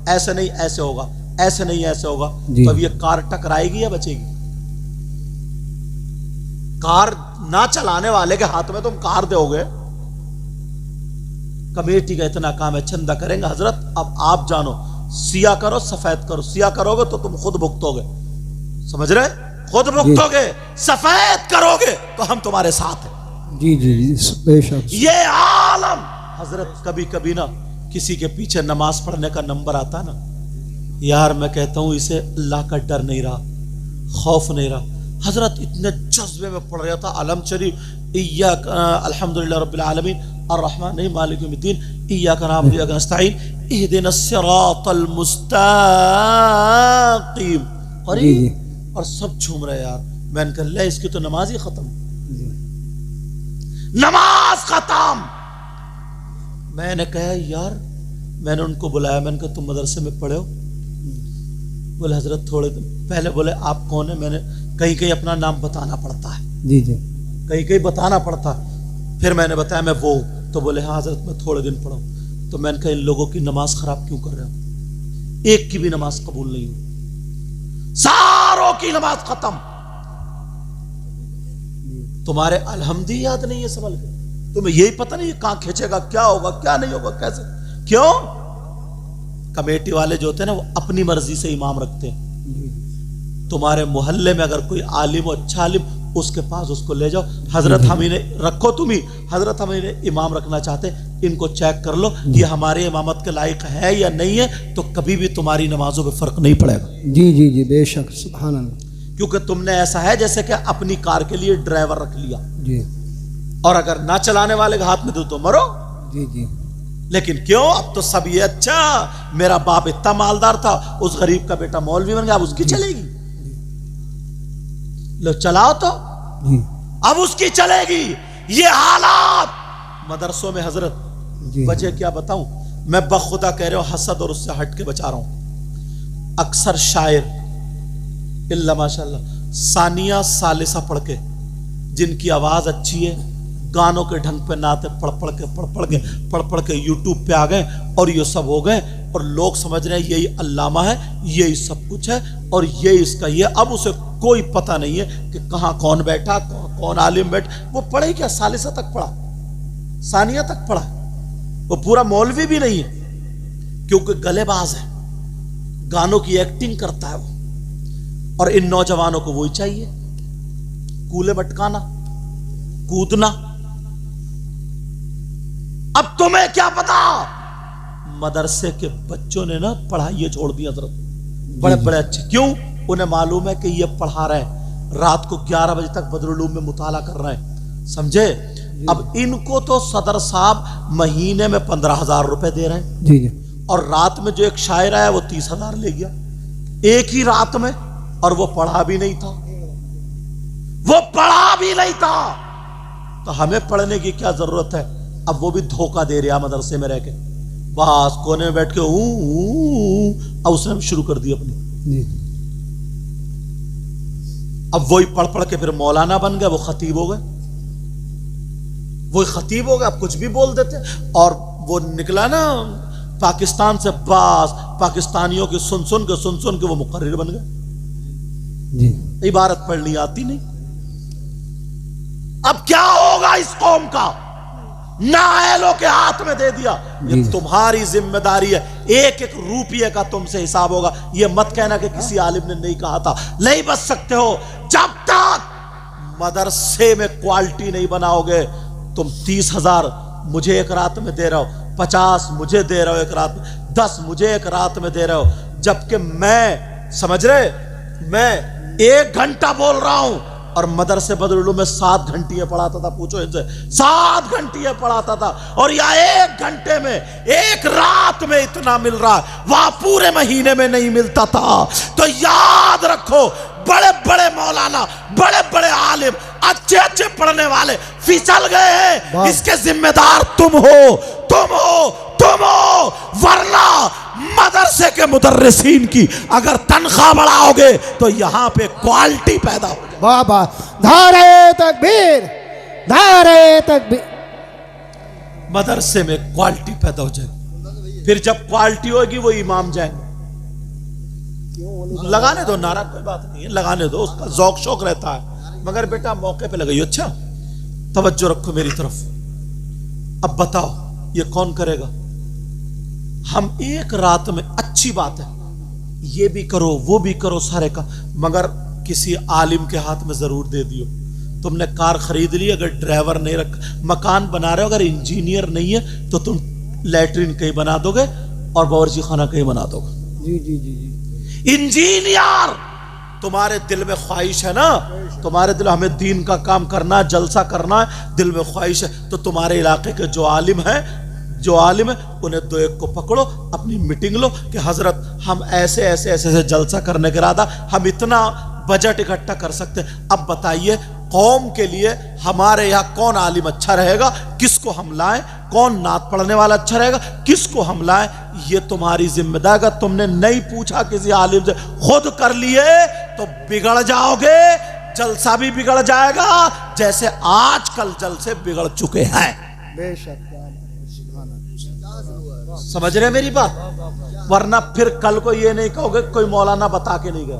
ऐसे नहीं ऐसे होगा, ऐसे नहीं ऐसे होगा, तो अब ये कार टकराएगी या बचेगी? कार ना चलाने वाले के हाथ में तुम कार दोगे। कमेटी का इतना काम है, चंदा करेंगे, हजरत अब आप जानो, सिया करो सफेद करो, सिया करोगे तो तुम खुद भुगतोगे, समझ रहे? खुद भुगतोगे, सफेद करोगे तो हम तुम्हारे साथ हैं। जी जी बेशक। ये आलम हजरत, कभी कभी ना किसी के पीछे नमाज पढ़ने का नंबर आता ना, यार मैं कहता हूं इसे अल्लाह का डर नहीं रहा, खौफ नहीं रहा। हजरत इतने जज्बे में पढ़ रहा था अलम शरीफ, इय्याक अल्हम्दुलिल्लाह रब्बिल आलमीन अर्रहमान मालिक यौमिद्दीन इय्याक नअबुदु व इय्याक नस्तईन इहदिनस सिरातल मुस्तकीम। और सब झूम रहे यार। मैंने कहा ले इसकी तो नमाज ही खत्म, नमाज खत्म। मैंने कहा यार, मैंने उनको बुलाया, मैंने कहा तुम मदरसे में पढ़े हो? बोले हजरत थोड़े दिन पहले। बोले आप कौन है? मैंने कहीं कहीं अपना नाम बताना पड़ता है, जी जी कहीं कहीं बताना पड़ता है। फिर मैंने बताया मैं वो, तो बोले हाँ हजरत मैं थोड़े दिन पढ़ा हूं। तो मैंने कहा इन लोगों की नमाज खराब क्यों कर रहे हो? एक की भी नमाज कबूल नहीं हुई, सारों की नमाज खत्म। तुम्हारे अलहमदी याद नहीं है संभल के, तुम्हें यही पता नहीं कहां खींचेगा, क्या होगा क्या नहीं होगा, कैसे, क्यों? कमेटी वाले जो होते हैं ना वो अपनी मर्जी से इमाम रखते हैं। तुम्हारे मोहल्ले में अगर कोई आलिम हो, अच्छा आलिम, उसके पास उसको ले जाओ, हजरत हम इन्हें रखो, तुम ही हजरत हम इन्हें इमाम रखना चाहते, इनको चेक कर लो ये हमारे इमामत के लायक है या नहीं है, तो कभी भी तुम्हारी नमाजों में फर्क नहीं पड़ेगा। जी जी जी बेशक सुभान अल्लाह। क्योंकि तुमने ऐसा है जैसे कि अपनी कार के लिए ड्राइवर रख लिया, जी और अगर ना चलाने वाले के हाथ में दो तो मरो। जी जी लेकिन क्यों, अब तो सब ये अच्छा, मेरा बाप इतना मालदार था, उस गरीब का बेटा मौलवी बन गया, अब उसकी चलेगी। लो चलाओ तो, जी अब उसकी चलेगी। ये हालात मदरसों में हजरत, जी वजह क्या बताऊं मैं, बखुदा कह रहा हूं, हसद और उससे हट के बचा रहा हूं। अक्सर शायर इल्ला माशाल्लाह सानिया सालिसा पढ़ के, जिनकी आवाज अच्छी है, गानों के ढंग पे नाते पढ़ पढ़ के यूट्यूब पे आ गए और ये सब हो गए, और लोग समझ रहे हैं यही अल्लामा है, यही सब कुछ है, और ये इसका ये। अब उसे कोई पता नहीं है कि कहाँ कौन बैठा, कौन आलिम बैठ। वो पढ़े क्या, सालिसा तक पढ़ा, सानिया तक पढ़ा, वो पूरा मौलवी भी नहीं है, क्योंकि गलेबाज है, गानों की एक्टिंग करता है वो। और इन नौजवानों को वही चाहिए, कूले मटकाना, कूदना। अब तुम्हें क्या पता, मदरसे के बच्चों ने ना पढ़ाई छोड़ दी हजरत, बड़े बड़े अच्छे। क्यों, उन्हें मालूम है कि ये पढ़ा रहे हैं, रात को 11 बजे तक बदरुल में मुताला कर रहे हैं, समझे। अब इनको तो सदर साहब महीने में 15,000 रुपए दे रहे हैं, जी जी और रात में जो एक शायर आया वो 30,000 ले गया एक ही रात में, और वो पढ़ा भी नहीं था, वो पढ़ा भी नहीं था। तो हमें पढ़ने की क्या जरूरत है। अब वो भी धोखा दे रहा मदरसे में रह के, बस कोने में बैठ के अब उसने भी शुरू कर दी अपनी। जी अब वही पढ़ पढ़ के फिर मौलाना बन गए, वो खतीब हो गए, वो खतीब हो गए, अब कुछ भी बोल देते। और वो निकला ना पाकिस्तान से, बस पाकिस्तानियों की सुन सुन के वो मुकर्रिर बन गए, जी इबारत पढ़नी आती नहीं। अब क्या होगा इस कौम का, नाअहलों के हाथ में दे दिया। ये तुम्हारी जिम्मेदारी है, एक एक रुपये का तुमसे हिसाब होगा। ये मत कहना कि किसी आलिम ने नहीं कहा था। नहीं बच सकते हो जब तक मदरसे में क्वालिटी नहीं बनाओगे। तुम 30,000 मुझे एक रात में दे रहे हो, 50 मुझे दे रहे हो एक रात में, 10 मुझे एक रात में दे रहे हो, जबकि मैं, समझ रहे, मैं 1 घंटा बोल रहा हूं और मदरसे बदरुल में 7 घंटियां पढ़ाता था। पूछो इनसे, 7 घंटियां पढ़ाता था, और या 1 घंटे में, एक रात में इतना मिल रहा है, वहां पूरे महीने में नहीं मिलता था। तो याद रखो, बड़े बड़े मौलाना, बड़े बड़े आलिम, अच्छे अच्छे पढ़ने वाले फिसल गए हैं, इसके जिम्मेदार तुम हो, तुम हो, तुम हो। वरना मदरसे के मुदर्रिसीन की अगर तनख्वाह बढ़ाओगे तो यहां पे क्वालिटी पैदा हो जाए। वाह वाह, नारे तकबीर, नारे तकबीर। मदरसे में क्वालिटी पैदा हो जाए, फिर जब क्वालिटी होगी वो इमाम जाएंगे। लगाने दो नारा, कोई बात नहीं है, लगाने दो, उसका जौक शौक रहता है, मगर बेटा मौके पे लगाइए। अच्छा तवज्जो रखो मेरी तरफ। अब बताओ ये कौन करेगा। हम एक रात में, अच्छी बात है, ये भी करो वो भी करो सारे का, मगर किसी आलिम के हाथ में जरूर दे दियो। तुमने कार खरीद ली, अगर ड्राइवर नहीं रखा, मकान बना रहे हो, अगर इंजीनियर नहीं है तो तुम लैट्रिन कहीं बना दोगे और बावर्ची खाना कहीं बना दोगे। जी जी जी जी। इंजीनियर, तुम्हारे दिल में ख्वाहिश है ना, तुम्हारे दिल, हमें दीन का काम करना है, जलसा करना है, दिल में ख्वाहिश है, तो तुम्हारे इलाके के जो आलिम है, उन्हें 2-1 को पकड़ो, अपनी मीटिंग लो कि हजरत हम ऐसे ऐसे ऐसे ऐसे जलसा करने के इरादा, हम इतना बजट इकट्ठा कर सकते हैं। अब बताइए कौम के लिए हमारे यहाँ कौन आलिम अच्छा रहेगा, किसको हम लाएं, कौन नात पढ़ने वाला अच्छा रहेगा, किसको हम लाएं, ये तुम्हारी जिम्मेदारी। अगर तुमने नहीं पूछा किसी आलिम से, खुद कर लिए तो बिगड़ जाओगे, जलसा भी बिगड़ जाएगा, जैसे आजकल जलसे बिगड़ चुके हैं। बेशक। समझ रहे मेरी बात। वरना फिर कल को ये नहीं कहोगे कोई मौलाना बता के नहीं गया,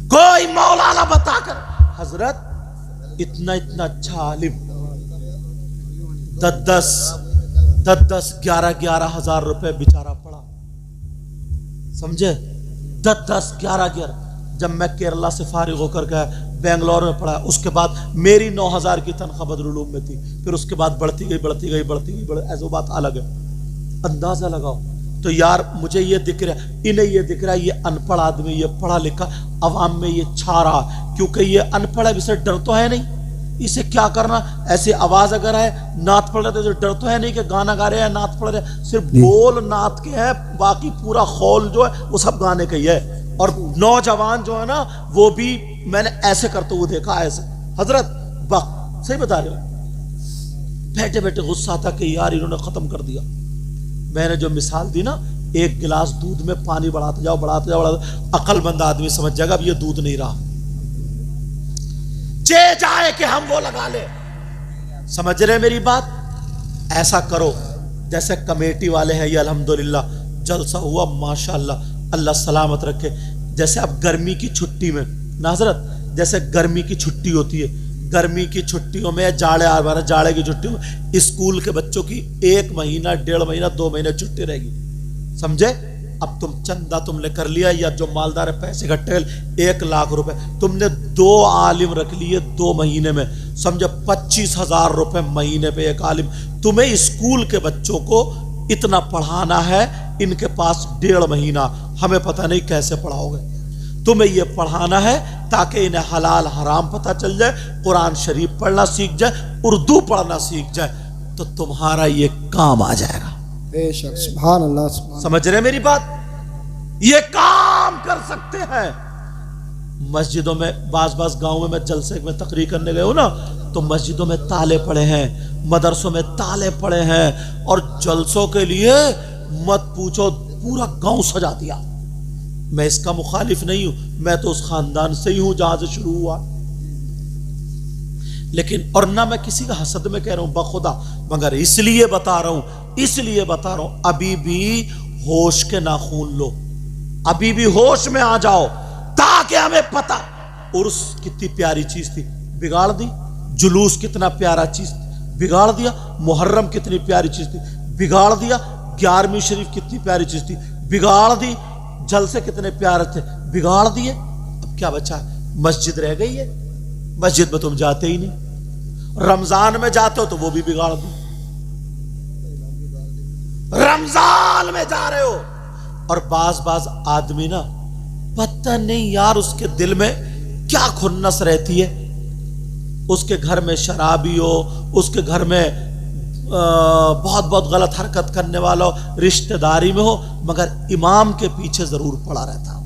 कोई मौलाना बताकर, हजरत इतना इतना अच्छा आलिम 10-10, 11-11 हजार रुपए बेचारा पड़ा, समझे, 10-10, 11-11। जब मैं केरला से फारिग होकर गया, बेंगलोर में पढ़ा, उसके बाद मेरी 9,000 की तनख्वाह बदरुल उलूम में थी, फिर उसके बाद बढ़ती गई, ऐसी बात अलग है। अंदाजा लगाओ। तो यार मुझे ये दिख रहा है, इन्हें ये दिख रहा है, ये अनपढ़ आदमी, ये पढ़ा लिखा, अवाम में ये छा रहा, क्योंकि ये अनपढ़ है, इसे डर तो है नहीं, इसे क्या करना, ऐसी आवाज अगर है नात पढ़ रहे तो डर तो है नहीं कि गाना गा रहे हैं नात पढ़ रहे हैं, सिर्फ बोल नात के हैं, बाकी पूरा खौल जो है वो सब गाने का ही है। और नौजवान जो है ना वो भी मैंने ऐसे करते हुए देखा, ऐसे हजरत बक सही बता रहे हो, बैठे बैठे गुस्सा था कि यार इन्होंने खत्म कर दिया। मैंने जो मिसाल दी ना, एक गिलास दूध में पानी बढ़ाते जाओ बढ़ाते जाओ बढ़ाते, अक्लमंद आदमी समझ जाएगा अब ये दूध नहीं रहा, चे जाए कि हम वो लगा ले। समझ रहे मेरी बात? ऐसा करो जैसे कमेटी वाले हैं, ये अल्हम्दुलिल्लाह जलसा हुआ माशाअल्लाह, अल्लाह सलामत रखे। जैसे अब गर्मी की छुट्टी में ना हजरत, जैसे गर्मी की छुट्टी होती है, गर्मी की छुट्टियों में जाड़े आ रहा है, जाड़े की छुट्टियों में स्कूल के बच्चों की 1 महीना 1.5 महीना 2 महीने छुट्टी रहेगी, समझे? अब तुम चंदा तुमने कर लिया, या जो मालदार है पैसे इकट्ठे 1 लाख रुपए, तुमने 2 आलिम रख लिए 2 महीने में, समझे 25,000 रुपए महीने पे एक आलिम। तुम्हें स्कूल के बच्चों को इतना पढ़ाना है, इनके पास 1.5 महीना, हमें पता नहीं कैसे पढ़ाओगे। तुम्हें यह पढ़ाना है ताकि इन्हें हलाल हराम पता चल जाए, कुरान शरीफ पढ़ना सीख जाए, उर्दू पढ़ना सीख जाए, तो तुम्हारा ये काम आ जाएगा। बेशक, सुभान अल्लाह, सुभान। समझ रहे मेरी बात? ये काम कर सकते हैं। मस्जिदों में बाज गांव में मैं जलसे में तकरीर करने गए हूं ना, तो मस्जिदों में ताले पड़े हैं, मदरसों में ताले पड़े हैं, और जलसों के लिए मत पूछो, पूरा गांव सजा दिया। मैं इसका मुखालिफ नहीं हूं, मैं तो उस खानदान से ही हूं जहां से शुरू हुआ, लेकिन और ना मैं किसी का हसद में कह रहा हूं बखुदा, मगर इसलिए बता रहा हूं, अभी भी होश के नाखून लो, अभी भी होश में आ जाओ, ताकि हमें पता उर्स कितनी प्यारी चीज थी, बिगाड़ दी। जुलूस कितना प्यारा चीज थी, बिगाड़ दिया। मुहर्रम कितनी प्यारी चीज थी, बिगाड़ दिया। 11वीं शरीफ कितनी प्यारी चीज थी, बिगाड़ दी। जलसे कितने प्यारे थे, बिगाड़ दिए। अब क्या बचा है? मस्जिद रह गई है, मस्जिद में तुम जाते ही नहीं। रमजान में जाते हो तो वो भी बिगाड़ दी। रमजान में जा रहे हो, और बाज आदमी ना पता नहीं यार उसके दिल में क्या खुन्नस रहती है, उसके घर में शराबी हो, उसके घर में बहुत गलत हरकत करने वाला हो, रिश्तेदारी में हो, मगर इमाम के पीछे जरूर पड़ा रहता हूं।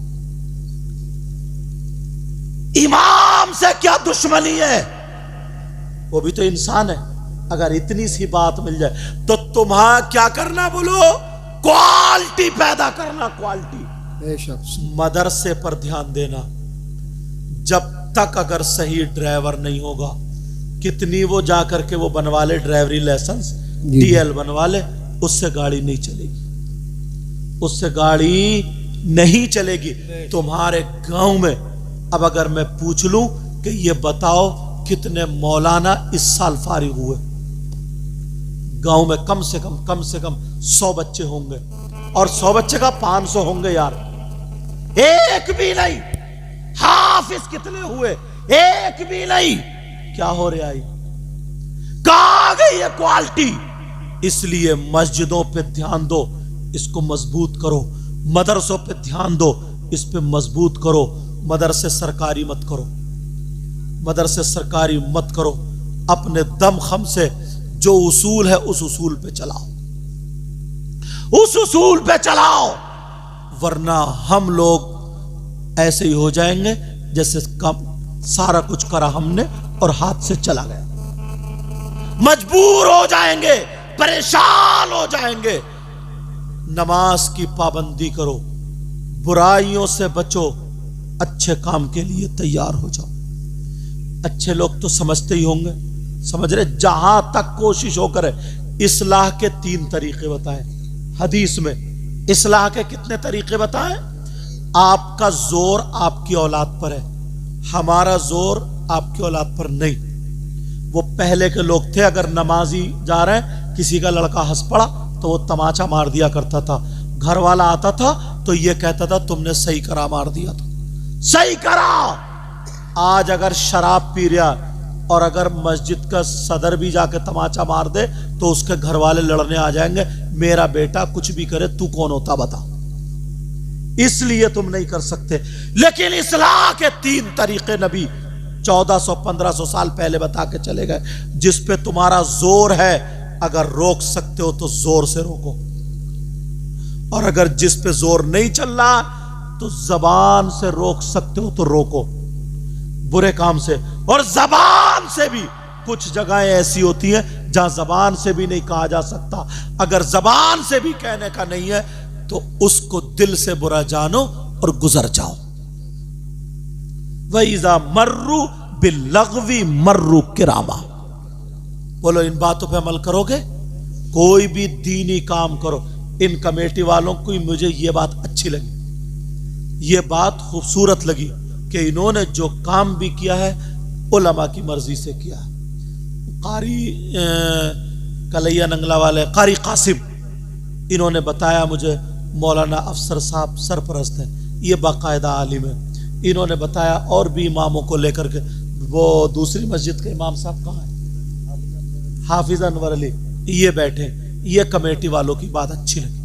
इमाम से क्या दुश्मनी है, वो भी तो इंसान है। अगर इतनी सी बात मिल जाए तो तुम्हारा क्या करना, बोलो? क्वालिटी पैदा करना, क्वालिटी। बेशक, मदरसे पर ध्यान देना। जब तक अगर सही ड्राइवर नहीं होगा, कितनी वो जाकर के वो बनवा ले ड्राइवरी लाइसेंस, डीएल बनवा ले, उससे गाड़ी नहीं चलेगी, उससे गाड़ी नहीं चलेगी। तुम्हारे गांव में अब अगर मैं पूछ लूं कि ये बताओ कितने मौलाना इस साल फारिग हुए, गांव में कम से कम 100 बच्चे होंगे, और 100 बच्चे का 500 होंगे यार, एक भी नहीं। हाफिज कितने हुए, एक भी नहीं। क्या हो रहा है? कहां गई ये क्वालिटी? इसलिए मस्जिदों पे ध्यान दो, इसको मजबूत करो। मदरसों पे ध्यान दो, इस पे मजबूत करो। मदरसे सरकारी मत करो, मदरसे सरकारी मत करो। अपने दम खम से जो उसूल है उस उसूल पे चलाओ, उस उसूल पे चलाओ, वरना हम लोग ऐसे ही हो जाएंगे जैसे कम सारा कुछ करा हमने और हाथ से चला गया। मजबूर हो जाएंगे, परेशान हो जाएंगे। नमाज की पाबंदी करो, बुराइयों से बचो, अच्छे काम के लिए तैयार हो जाओ। अच्छे लोग तो समझते ही होंगे, समझ रहे? जहां तक कोशिश हो करे। इस्लाह के 3 तरीके बताए हदीस में। इस्लाह के कितने तरीके बताए? आपका जोर आपकी औलाद पर है, हमारा जोर आपकी औलाद पर नहीं। वो पहले के लोग थे, अगर नमाजी जा रहे हैं, किसी का लड़का हंस पड़ा तो वो तमाचा मार दिया करता था। घर वाला आता था तो ये कहता था तुमने सही करा, मार दिया था, सही करा। आज अगर शराब पी रहा और अगर मस्जिद का सदर भी जाके तमाचा मार दे तो उसके घर वाले लड़ने आ जाएंगे, मेरा बेटा कुछ भी करे, तू कौन होता बता। इसलिए तुम नहीं कर सकते। लेकिन इस्लाह के 3 तरीके नबी 1400-1500 साल पहले बता के चले गए, जिस पे तुम्हारा जोर है अगर रोक सकते हो तो जोर से रोको, और अगर जिस पे जोर नहीं चल रहा तो जबान से रोक सकते हो तो रोको बुरे काम से। और जबान से भी कुछ जगहें ऐसी होती हैं जहां जबान से भी नहीं कहा जा सकता, अगर जबान से भी कहने का नहीं है तो उसको दिल से बुरा जानो और गुजर जाओ। वईज़ा मर्रू बिल्लग़वी मर्रू किरामा। बोलो इन बातों पे अमल करोगे? कोई भी दीनी काम करो। इन कमेटी वालों को मुझे ये बात अच्छी लगी, ये बात खूबसूरत लगी कि इन्होंने जो काम भी किया है उलमा की मर्जी से किया। कारी कलैया नंगला वाले कारी कासिम, इन्होंने बताया मुझे, मौलाना अफसर साहब सरपरस्त हैं, ये बाकायदा आलिम है, इन्होंने बताया। और भी इमामों को लेकर के, वो दूसरी मस्जिद के इमाम साहब कहाँ हैं, हाफिज अनवर अली, ये बैठे। ये कमेटी वालों की बात अच्छी लगी,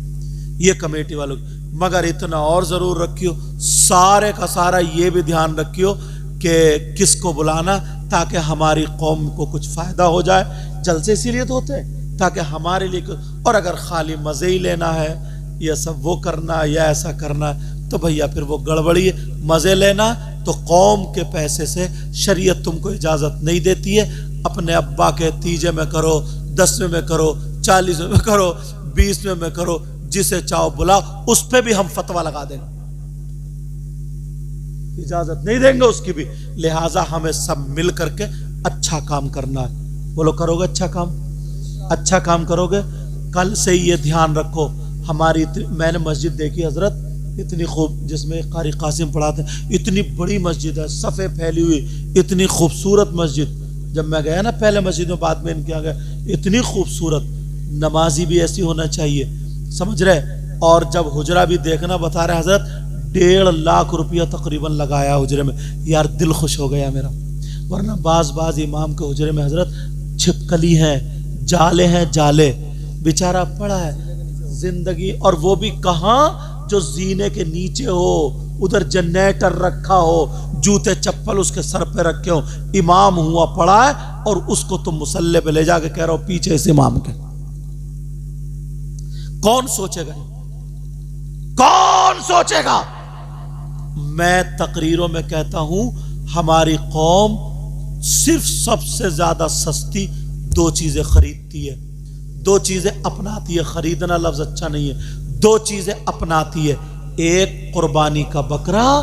ये कमेटी वालों की। मगर इतना और जरूर रखियो, सारे का सारा ये भी ध्यान रखियो कि किसको बुलाना ताकि हमारी कौम को कुछ फायदा हो जाए। जलसे इसीलिए तो होते हैं ताकि हमारे लिए, और अगर खाली मजे ही लेना है, यह सब वो करना या ऐसा करना, तो भैया फिर वो गड़बड़ी है। मजे लेना तो कौम के पैसे से शरीयत तुमको इजाजत नहीं देती है। अपने अब्बा के तीजे में करो, 10वें में करो, 40वें में करो, 20वें में करो, जिसे चाहो बुलाओ, उस पर भी हम फतवा लगा देंगे, इजाजत नहीं देंगे उसकी भी। लिहाजा हमें सब मिल करके अच्छा काम करना है। बोलो करोगे अच्छा काम? अच्छा काम करोगे। कल से ये ध्यान रखो, हमारी मैंने मस्जिद देखी हजरत, इतनी खूब, जिसमें कारी कासिम पढ़ाते, इतनी बड़ी मस्जिद है, सफ़े फैली हुई, इतनी खूबसूरत मस्जिद। जब मैं गया ना पहले मस्जिद में, बाद में इनके आ गया, इतनी खूबसूरत। नमाजी भी ऐसी होना चाहिए, समझ रहे। और जब हुजरा भी देखना बता रहे हजरत, 1.5 लाख रुपया तकरीबन लगाया हुजरे में। यार दिल खुश हो गया मेरा। वरना बाज इमाम के हुजरे में हजरत छिपकली हैं, जाले हैं, जाले, बेचारा पड़ा है जिंदगी। और वो भी कहाँ, जो जीने के नीचे हो, उधर जनरेटर रखा हो, जूते चप्पल उसके सर पे रखे हो, इमाम हुआ पड़ा है, और उसको तुम मुसल्ले पे ले जाके कह रहे हो पीछे इस इमाम के। कौन सोचेगा? कौन सोचेगा? मैं तकरीरों में कहता हूं, हमारी कौम सिर्फ सबसे ज्यादा सस्ती 2 चीजें खरीदती है, 2 चीजें अपनाती है। खरीदना लफ्ज अच्छा नहीं है, 2 चीजें अपनाती है। एक कुर्बानी का बकरा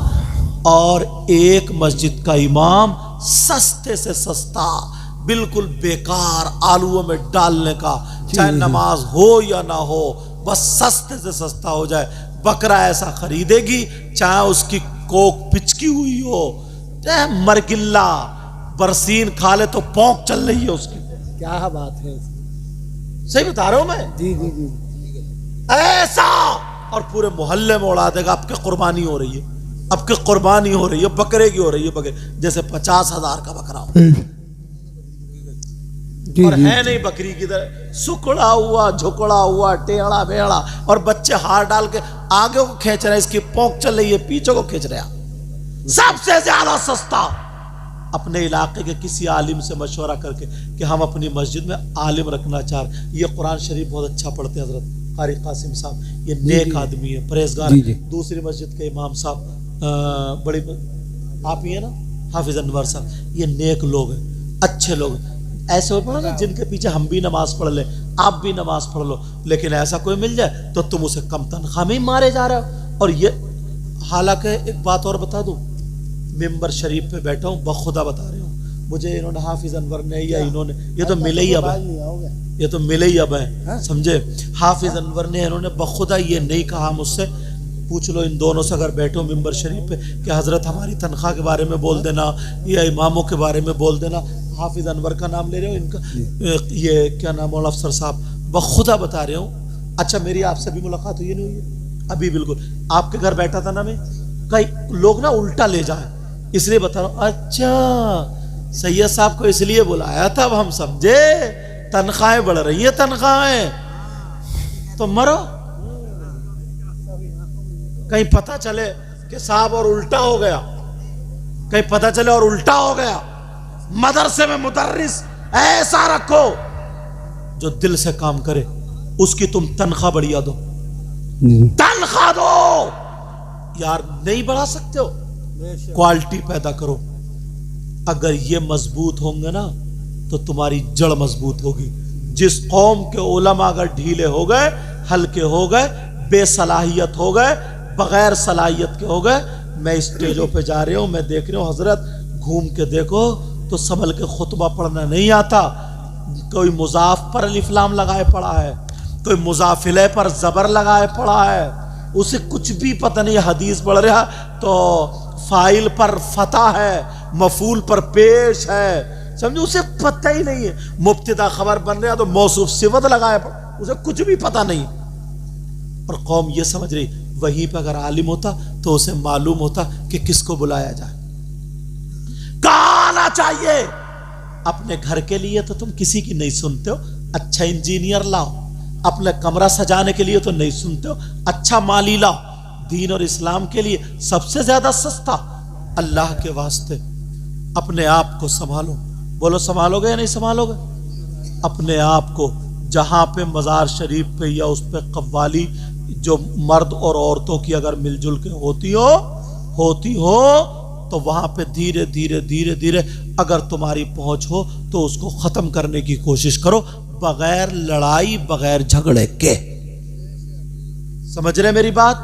और एक मस्जिद का इमाम, सस्ते से सस्ता, बिल्कुल बेकार, आलूओं में डालने का, चाहे नमाज हो या ना हो, बस सस्ते से सस्ता हो जाए। बकरा ऐसा खरीदेगी, चाहे उसकी कोक पिचकी हुई हो, चाहे मरगिल्ला बरसीन खा ले तो पौंक चल रही है उसकी। क्या बात है, सही बता रहा हूं मैं। जी जी जी, ऐसा, और पूरे मोहल्ले में उड़ा देगा, आपकी कुर्बानी हो रही है, आपकी कुर्बानी हो रही है, बकरे की हो रही है, बकरे जैसे 50,000 का बकरा हो। और है नहीं बकरी की तरह, सुकड़ा हुआ, झुकड़ा हुआ, टेढ़ा बेड़ा, और बच्चे हाथ डाल के आगे को खींच रहे हैं, इसकी पोंक चल रही है, पीछे को खींच रहे हैं। सबसे ज्यादा सस्ता। अपने इलाके के किसी आलिम से मशवरा करके कि हम अपनी मस्जिद में आलिम रखना चाह रहे हैं। ये कुरान शरीफ बहुत अच्छा पढ़ते हैं हजरत कारी कासिम साहब, ये नेक आदमी है, परहेजगार। दूसरी मस्जिद के इमाम साहब बड़ी आप ही है ना, हाफिज अनवर साहब, ये नेक लोग हैं, अच्छे लोग हैं। ऐसे हो पड़ा ना, जिनके पीछे हम भी नमाज पढ़ ले, आप भी नमाज पढ़ लो, लेकिन ऐसा कोई मिल जाए तो तुम उसे कम तनख्वाह में ही मारे जा रहे हो। और ये, हालांकि एक बात और बता दूं, मिंबर शरीफ पे बैठा हूं, बखुदा बता रहा हूं, मुझे इन्होंने हाफिज अनवर ने या इन्होंने, ये तो मिले ही अब है, ये तो मिले ही अब है, समझे। हाफिज अनवर ने, इन्होंने बखुदा ये नहीं कहा मुझसे, पूछ लो इन दोनों से अगर बैठो मिंबर शरीफ पे कि हजरत हमारी तनख्वाह के बारे में बोल देना या इमामों के बारे में बोल देना। हाफिज अनवर का नाम ले रहे हो, इनका ये क्या नाम, मौलाना अफसर साहब, बखुदा बता रहे हूँ। अच्छा मेरी आपसे भी मुलाकात हुई नहीं हुई है? अभी बिल्कुल आपके घर बैठा था ना मैं, कई लोग ना उल्टा ले जाए, इसलिए बता रहा हूँ। अच्छा सैयद साहब को इसलिए बुलाया था, अब हम समझे तनख्वाहें बढ़ रही है, तनख्वाहें तो मरो, कहीं पता चले कि साहब और उल्टा हो गया, कहीं पता चले और उल्टा हो गया। मदरसे में मुदर्रिस ऐसा रखो जो दिल से काम करे, उसकी तुम तनख्वाह बढ़िया दो, तनख्वाह दो यार। नहीं बढ़ा सकते हो, क्वालिटी पैदा करो। अगर ये मजबूत होंगे ना तो तुम्हारी जड़ मजबूत होगी। जिस कौम के उलमा अगर ढीले हो गए, हल्के हो गए, बेसलाहियत हो गए, बगैर सलाहियत के हो गए, मैं स्टेजों पे जा रही हूं, मैं देख रही हूं हजरत, घूम के देखो तो संभल के खुतबा पढ़ना नहीं आता। कोई मुजाफ पर अलिफ्लाम लगाए पड़ा है, कोई मुजाफिले पर जबर लगाए पड़ा है, उसे कुछ भी पता नहीं। हदीस पढ़ रहा तो फाइल पर फता है, मफूल पर पेश है, समझो, उसे पता ही नहीं है। मुब्तदा खबर बन रहा तो मौसूफ सिवत लगाए पड़ा, उसे कुछ भी पता नहीं। और कौम ये समझ रही वहीं पर अगर आलिम होता तो उसे मालूम होता कि किसको बुलाया जाए, कहाँ आना चाहिए। अपने घर के लिए तो तुम किसी की नहीं सुनते हो, अच्छा इंजीनियर लाओ। अपना कमरा सजाने के लिए तो नहीं सुनते हो, अच्छा माली लाओ। दीन और इस्लाम के लिए सबसे ज्यादा सस्ता, अल्लाह के वास्ते अपने आप को संभालो। बोलो संभालोगे या नहीं संभालोगे? अपने आप को जहां पे मजार शरीफ पे या उस पे कव्वाली जो मर्द और औरतों की अगर मिलजुल के होती हो तो वहां पे धीरे धीरे धीरे धीरे अगर तुम्हारी पहुंच हो तो उसको खत्म करने की कोशिश करो, बगैर लड़ाई, बगैर झगड़े के। समझ रहे मेरी बात?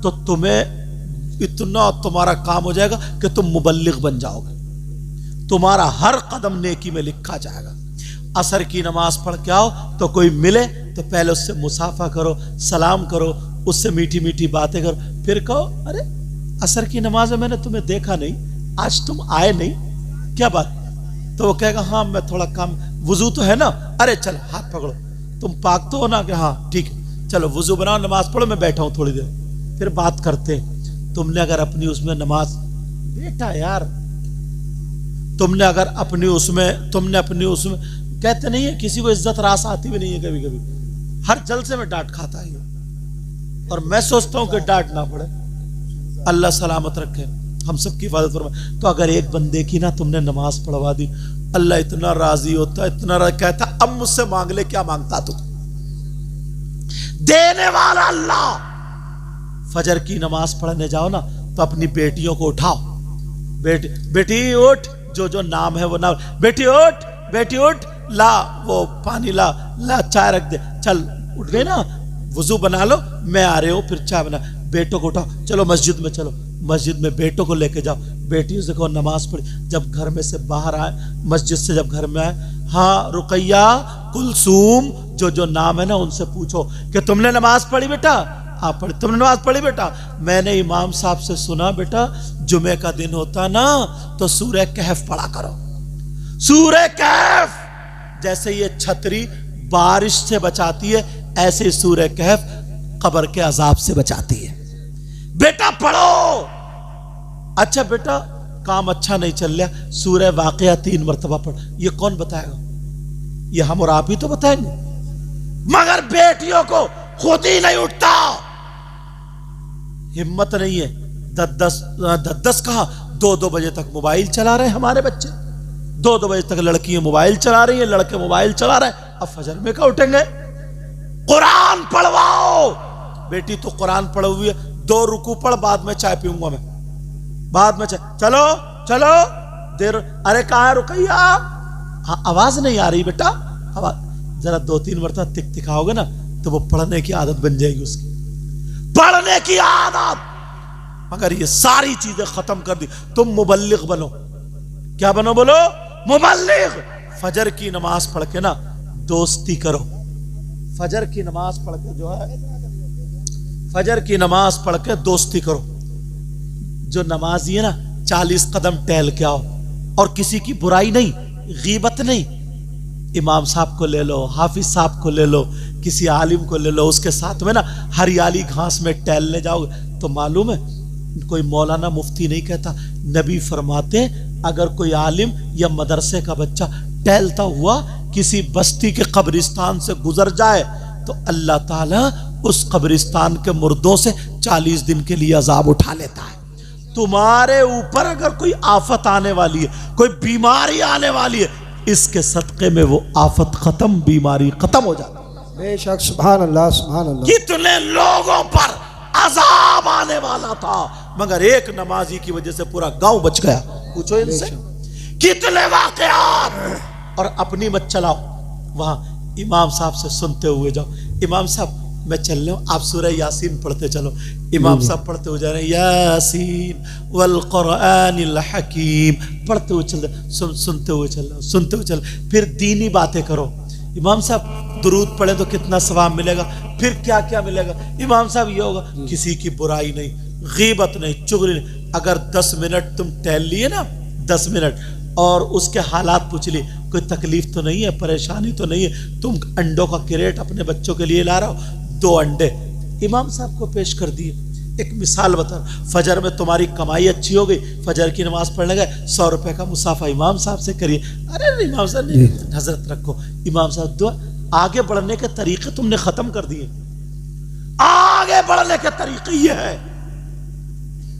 तो तुम्हें इतना तुम्हारा काम हो जाएगा कि तुम मुबल्लिग बन जाओगे। तुम्हारा हर कदम नेकी में लिखा जाएगा। असर की नमाज पढ़ के आओ तो कोई मिले तो पहले उससे मुसाफा करो, सलाम करो, उससे मीठी मीठी बातें करो, फिर कहो अरे असर की नमाज में मैंने तुम्हें देखा नहीं, आज तुम आए नहीं, क्या बात? तो वो कहेगा हाँ मैं थोड़ा काम, वुजू तो है ना, अरे चल हाथ पकड़ो, तुम पाक तो हो ना, कि हाँ ठीक है, चलो वुजू बनाओ, नमाज पढ़ो, मैं बैठा हूं थोड़ी देर, फिर बात करते। तुमने अगर अपनी उसमें नमाज, बेटा यार तुमने अगर अपनी उसमें कहते नहीं है किसी को इज्जत रास आती भी नहीं है, कभी कभी हर जलसे में डांट खाता है। और मैं सोचता हूं कि डांट ना पड़े, अल्लाह सलामत रखे, हम सब की हिफाजत फरमाए। तो अगर एक बंदे की ना तुमने नमाज पढ़वा दी, अल्लाह इतना राजी होता, इतना कहता अब मुझसे मांग ले, क्या मांगता तू? देने वाला अल्लाह। फजर की नमाज पढ़ने जाओ ना तो अपनी बेटियों को उठाओ, बेटी उठ, जो नाम है वो नाम, बेटी उठ, बेटी उठ, ला वो पानी ला चाय रख दे, चल उठ गए ना, वुजू बना लो, मैं आ रहे हो, फिर चाय बना, बेटों को उठाओ, चलो मस्जिद में, चलो मस्जिद में बेटों को लेके जाओ, बेटियों से कहो नमाज पढ़ी। जब घर में से बाहर आए, मस्जिद से जब घर में आए, हाँ रुकैया, कुलसूम, जो नाम है ना उनसे पूछो कि तुमने नमाज पढ़ी बेटा? हाँ पढ़ी। तुमने नमाज पढ़ी बेटा? मैंने इमाम साहब से सुना बेटा जुमे का दिन होता ना तो सूरह कहफ पढ़ा करो। सूरह कहफ जैसे ये छतरी बारिश से बचाती है, ऐसे सूरह कहफ कब्र के अजाब से बचाती है। बेटा पढ़ो। अच्छा बेटा काम अच्छा नहीं चल रहा, सूरह वाक़िया 3 मरतबा पढ़। ये कौन बताएगा? ये हम और आप ही तो बताएंगे, मगर बेटियों को खुद ही नहीं उठता, हिम्मत नहीं है। 10 कहा 2 बजे तक मोबाइल चला रहे हमारे बच्चे, 2 बजे तक लड़कियां मोबाइल चला रही है, लड़के मोबाइल चला रहे। अब फजर में क्या उठेंगे? कुरान पढ़वाओ। बेटी तो कुरान पढ़ हुई है, 2 रुकू पढ़, बाद में चाय पीऊंगा मैं, बाद में चाय, चलो चलो देर। अरे कहाँ है रुकैया? आवाज नहीं आ रही बेटा, आवाज जरा 2-3 मरतबा तिखाओगे ना तो वो पढ़ने की आदत बन जाएगी उसकी, पढ़ने की आदत। मगर ये सारी चीजें खत्म कर दी। तुम मुबल्लिग बनो। क्या बनो? बोलो मुबल्लिग। फजर की नमाज पढ़ के ना दोस्ती करो। फजर की नमाज पढ़ के जो है, फजर की नमाज पढ़ के दोस्ती करो। जो नमाजी है ना 40 कदम टहल के आओ, और किसी की बुराई नहीं, गीबत नहीं। इमाम साहब को ले लो, हाफिज साहब को ले लो, किसी आलिम को ले लो, उसके साथ में ना हरियाली घास में टहलने जाओगे तो मालूम है कोई मौलाना मुफ्ती नहीं कहता, नबी फरमाते अगर कोई आलिम या मदरसे का बच्चा टहलता हुआ किसी बस्ती के कब्रिस्तान से गुजर जाए तो अल्लाह ताला उस कब्रिस्तान के मुर्दों से 40 दिन के लिए अजाब उठा लेता है। तुम्हारे ऊपर अगर कोई आफत आने वाली है, कोई बीमारी आने वाली है, इसके सदक़े में वो आफत खत्म, बीमारी खत्म हो जाती है। बेशक, सुभान अल्लाह, सुभान अल्लाह। कितने लोगों पर अजाब आने वाला था, मगर एक नमाजी की वजह से पूरा गांव बच गया। पूछो इनसे कितने वाकयात। और अपनी मत चलाओ, वहां इमाम साहब से सुनते हुए जाओ। इमाम साहब मैं चल रहा हूं, आप सूरह यासीन पढ़ते चलो। इमाम साहब पढ़ते हुए जा रहे हैं, यासीन वल कुरआनिल हकीम, पढ़ते हुए चल रहे, सुनते हुए चल रहे, सुनते हुए चल। फिर दीनी बातें करो। इमाम साहब दुरूद पढ़े तो कितना सवाब मिलेगा, फिर क्या क्या मिलेगा। इमाम साहब ये होगा, किसी की बुराई नहीं, गीबत नहीं, चुगली नहीं। अगर 10 मिनट तुम टहल लिए ना, 10 मिनट, और उसके हालात पूछ लिए, कोई तकलीफ तो नहीं है, परेशानी तो नहीं है, तुम अंडों का क्रेट अपने बच्चों के लिए ला रहे हो, 2 अंडे इमाम साहब को पेश कर दिए। एक मिसाल बता, फजर में तुम्हारी कमाई अच्छी हो गई, फजर की नमाज पढ़ने गए, 100 रुपए का मुसाफा इमाम साहब से करिए। अरे इमाम साहब ने हजरत रखो, इमाम साहब दुआ। आगे बढ़ने के तरीके तुमने खत्म कर दिए। आगे बढ़ने के तरीके ये है,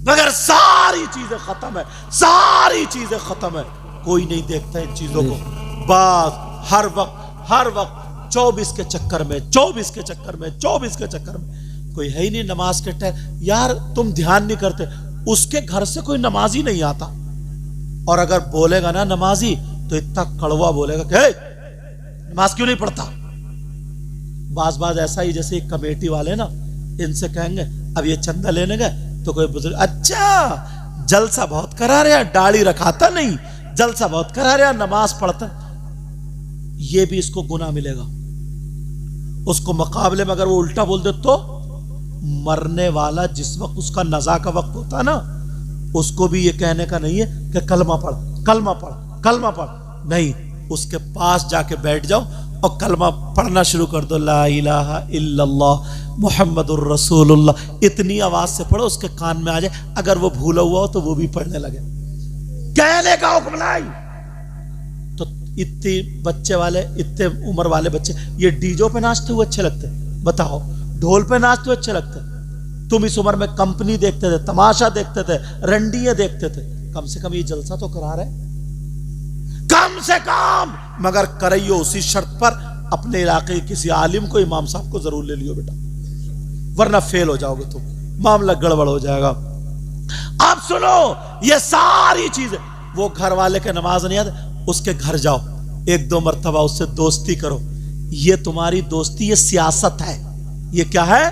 मगर सारी चीजें खत्म है, सारी चीजें खत्म है। कोई नहीं देखता इन चीजों को। बस हर वक्त 24 के चक्कर में, 24 के चक्कर में, 24 के चक्कर में। कोई है ही नहीं नमाज के टाइम। यार तुम ध्यान नहीं करते, उसके घर से कोई नमाजी नहीं आता, और अगर बोलेगा ना नमाजी तो इतना कड़वा बोलेगा कि नमाज क्यों नहीं पढ़ता। बाज ऐसा ही, जैसे कमेटी वाले ना, इनसे कहेंगे अब ये चंदा लेने गए तो कोई बुजुर्ग, अच्छा जलसा बहुत करा रहा, दाढ़ी रखाता नहीं, जलसा बहुत करा रहा, नमाज पढ़ता, ये भी इसको गुनाह मिलेगा। उसको मुकाबले में अगर वो उल्टा बोल दे तो मरने वाला जिस वक्त उसका नज़ा का वक्त होता है ना, उसको भी ये कहने का नहीं है कि कलमा पढ़, कलमा पढ़, कलमा पढ़। नहीं, उसके पास जाके बैठ जाओ और कलमा पढ़ना शुरू कर दो, ला इलाहा इल्लल्लाह मुहम्मदुर रसूलुल्लाह। इतनी आवाज से पढ़ो उसके कान में आ जाए। अगर वो भूला हुआ हो तो वो भी पढ़ने लगे। कहने का हुक्म नहीं। तो इतने बच्चे वाले, इतने उम्र वाले बच्चे ये डीजो पे नाचते हुए अच्छे लगते? बताओ, ढोल पे नाचते हुए अच्छे लगते? तुम इस उम्र में कंपनी देखते थे, तमाशा देखते थे, रंडियां देखते थे, कम से कम ये जलसा तो करा रहे, कम से कम। मगर करियो उसी शर्त पर, अपने इलाके के किसी आलिम को, इमाम साहब को जरूर ले लियो बेटा, वरना फेल हो जाओगे तुम, मामला गड़बड़ हो जाएगा। अब सुनो, ये सारी चीजें, वो घर वाले के नमाज नहीं आते, उसके घर जाओ, 1-2 मरतबा उससे दोस्ती करो। ये तुम्हारी दोस्ती, ये सियासत है। ये क्या है?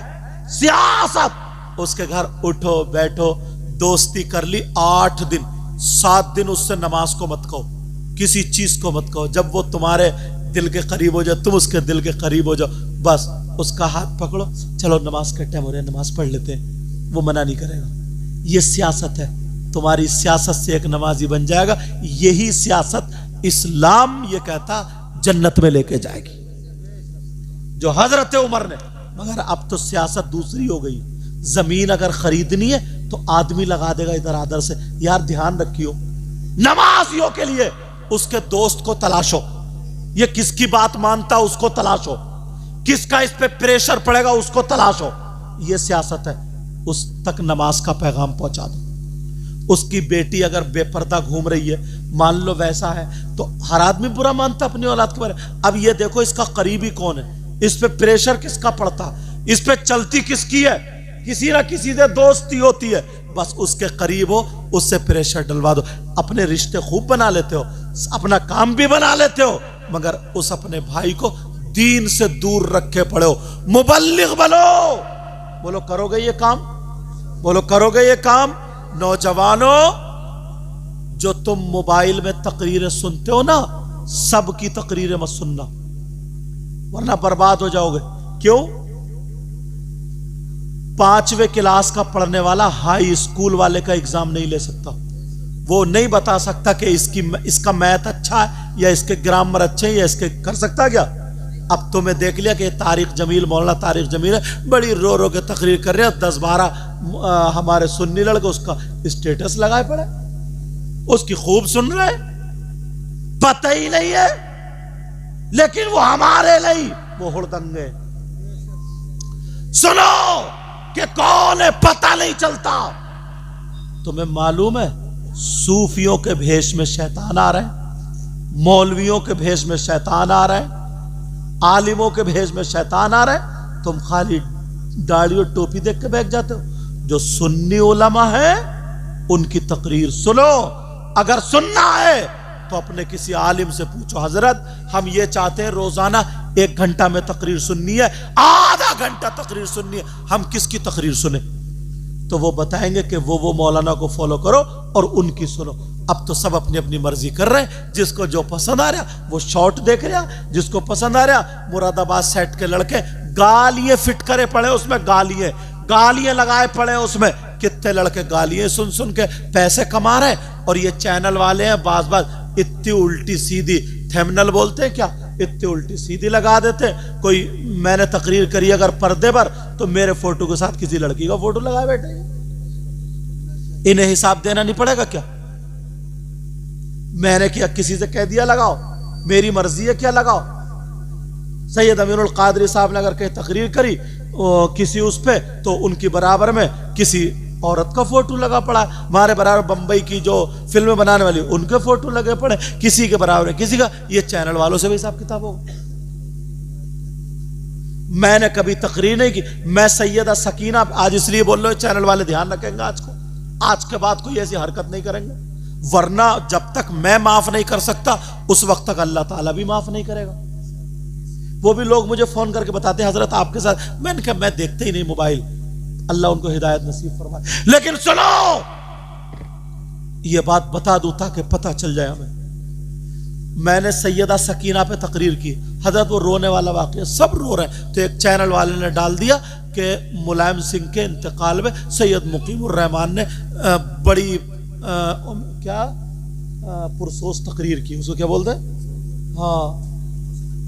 सियासत। उसके घर उठो बैठो, दोस्ती कर ली 8 दिन, 7 दिन उससे नमाज को मत कहो, किसी चीज को मत कहो। जब वो तुम्हारे दिल के करीब हो जाए, तुम उसके दिल के करीब हो जाओ, बस उसका हाथ पकड़ो, चलो नमाज का टाइम हो रहा है, नमाज पढ़ लेते हैं, वो मना नहीं करेगा। ये सियासत है। तुम्हारी सियासत से एक नमाजी बन जाएगा। यही सियासत इस्लाम ये कहता जन्नत में लेके जाएगी, जो हजरत उमर ने। मगर अब तो सियासत दूसरी हो गई। जमीन अगर खरीदनी है तो आदमी लगा देगा इधर आदर से। यार ध्यान रखियो, नमाजियों के लिए उसके दोस्त को तलाशो, ये किसकी बात मानता उसको तलाशो, किसका इस पे प्रेशर पड़ेगा उसको तलाशो। ये सियासत है। उस तक नमाज का पैगाम पहुंचा दो। उसकी बेटी अगर बेपर्दा घूम रही है, मान लो वैसा है, तो हर आदमी बुरा मानता अपनी औलाद के बारे में। अब ये देखो इसका करीबी कौन है, इस पे प्रेशर किसका पड़ता, इस पे चलती किसकी है, किसी ना किसी से दोस्ती होती है, बस उसके करीब हो, उससे प्रेशर डलवा दो। अपने रिश्ते खूब बना लेते हो, अपना काम भी बना लेते हो, मगर उस अपने भाई को दीन से दूर रखे पड़े हो। मुबल्लिग बनो। बोलो करोगे ये काम? बोलो करोगे ये काम? नौजवानों, जो तुम मोबाइल में तकरीरें सुनते हो ना, सबकी तकरीरें मत सुनना, वरना बर्बाद हो जाओगे। क्यों? 5वीं क्लास का पढ़ने वाला हाई स्कूल वाले का एग्जाम नहीं ले सकता। वो नहीं बता सकता कि इसका मैथ अच्छा है या इसके ग्रामर अच्छे हैं या इसके, कर सकता क्या? अब तो मैं देख लिया कि तारिक जमील, मौलाना तारिक जमील है, बड़ी रो रो के तकरीर कर रहे हैं, 10-12 हमारे सुन्नी लड़के उसका स्टेटस लगाए पड़े, उसकी खूब सुन रहे, पता ही नहीं है, लेकिन वो हमारे नहीं, वो हुड़दंगे। सुनो कि कौन है पता नहीं चलता। तुम्हें मालूम है सूफियों के भेष में शैतान आ रहे हैं, मौलवियों के भेष में शैतान आ रहे हैं, आलिमों के भेष में शैतान आ रहे हैं। तुम खाली दाढ़ी और टोपी देख के बैठ जाते हो। जो सुन्नी उलमा है उनकी तकरीर सुनो। अगर सुनना है तो अपने किसी आलिम से पूछो, हजरत हम ये चाहते हैं रोजाना 1 घंटा में तकरीर सुननी है, आधा घंटा तकरीर सुननी है, हम किसकी तकरीर सुने? तो वो बताएंगे कि वो मौलाना को फॉलो करो और उनकी सुनो। अब तो सब अपनी अपनी मर्जी कर रहे हैं। जिसको जो पसंद आ रहा वो शॉर्ट देख रहा, जिसको पसंद आ रहा मुरादाबाद सेट के लड़के गालियां फिट करे पड़े, उसमें गालियां लगाए पड़े, उसमें कितने लड़के गालियां सुन सुन के पैसे कमा रहे हैं। और ये चैनल वाले हैं बाज इतनी उल्टी सीधी थंबनेल बोलते हैं क्या, इतनी उल्टी सीधी लगा देते हैं। कोई मैंने तकरीर करी अगर पर्दे पर, तो मेरे फोटो के साथ किसी लड़की का फोटो लगा बैठे। इन्हें हिसाब देना नहीं पड़ेगा क्या? मैंने क्या किसी से कह दिया लगाओ? मेरी मर्जी है क्या लगाओ? सैयद अमीरुल कादरी साहब ने अगर कहीं तकरीर करी किसी उस पे, तो उनकी बराबर में किसी औरत का फोटो लगा पड़ा। हमारे बराबर बंबई की जो फिल्में बनाने वाली उनके फोटो लगे पड़े, किसी के बराबर में किसी का। ये चैनल वालों से भी हिसाब किताब होगा। मैंने कभी तकरीर नहीं की। मैं सैयदा सकीना आज इसलिए बोल रहा हूं, चैनल वाले ध्यान रखेंगे आज के बाद कोई ऐसी हरकत नहीं करेंगे, वरना जब तक मैं माफ नहीं कर सकता उस वक्त तक अल्लाह ताला भी माफ नहीं करेगा। वो भी लोग मुझे फोन करके बताते हैं हजरत आपके साथ, मैंने कहा मैं देखते ही नहीं मोबाइल, अल्लाह उनको हिदायत नसीब फरमाए। लेकिन सुनो, ये बात बता दूं ताकि पता चल जाए हमें। मैंने सैयदा सकीना पे तकरीर की, हजरत वो रोने वाला वाकया, सब रो रहे हैं। तो एक चैनल वाले ने डाल दिया कि मुलायम सिंह के इंतकाल में सैयद मुकीमुर रहमान ने बड़ी पुरसोस तकरीर की, उसको क्या बोलते हैं,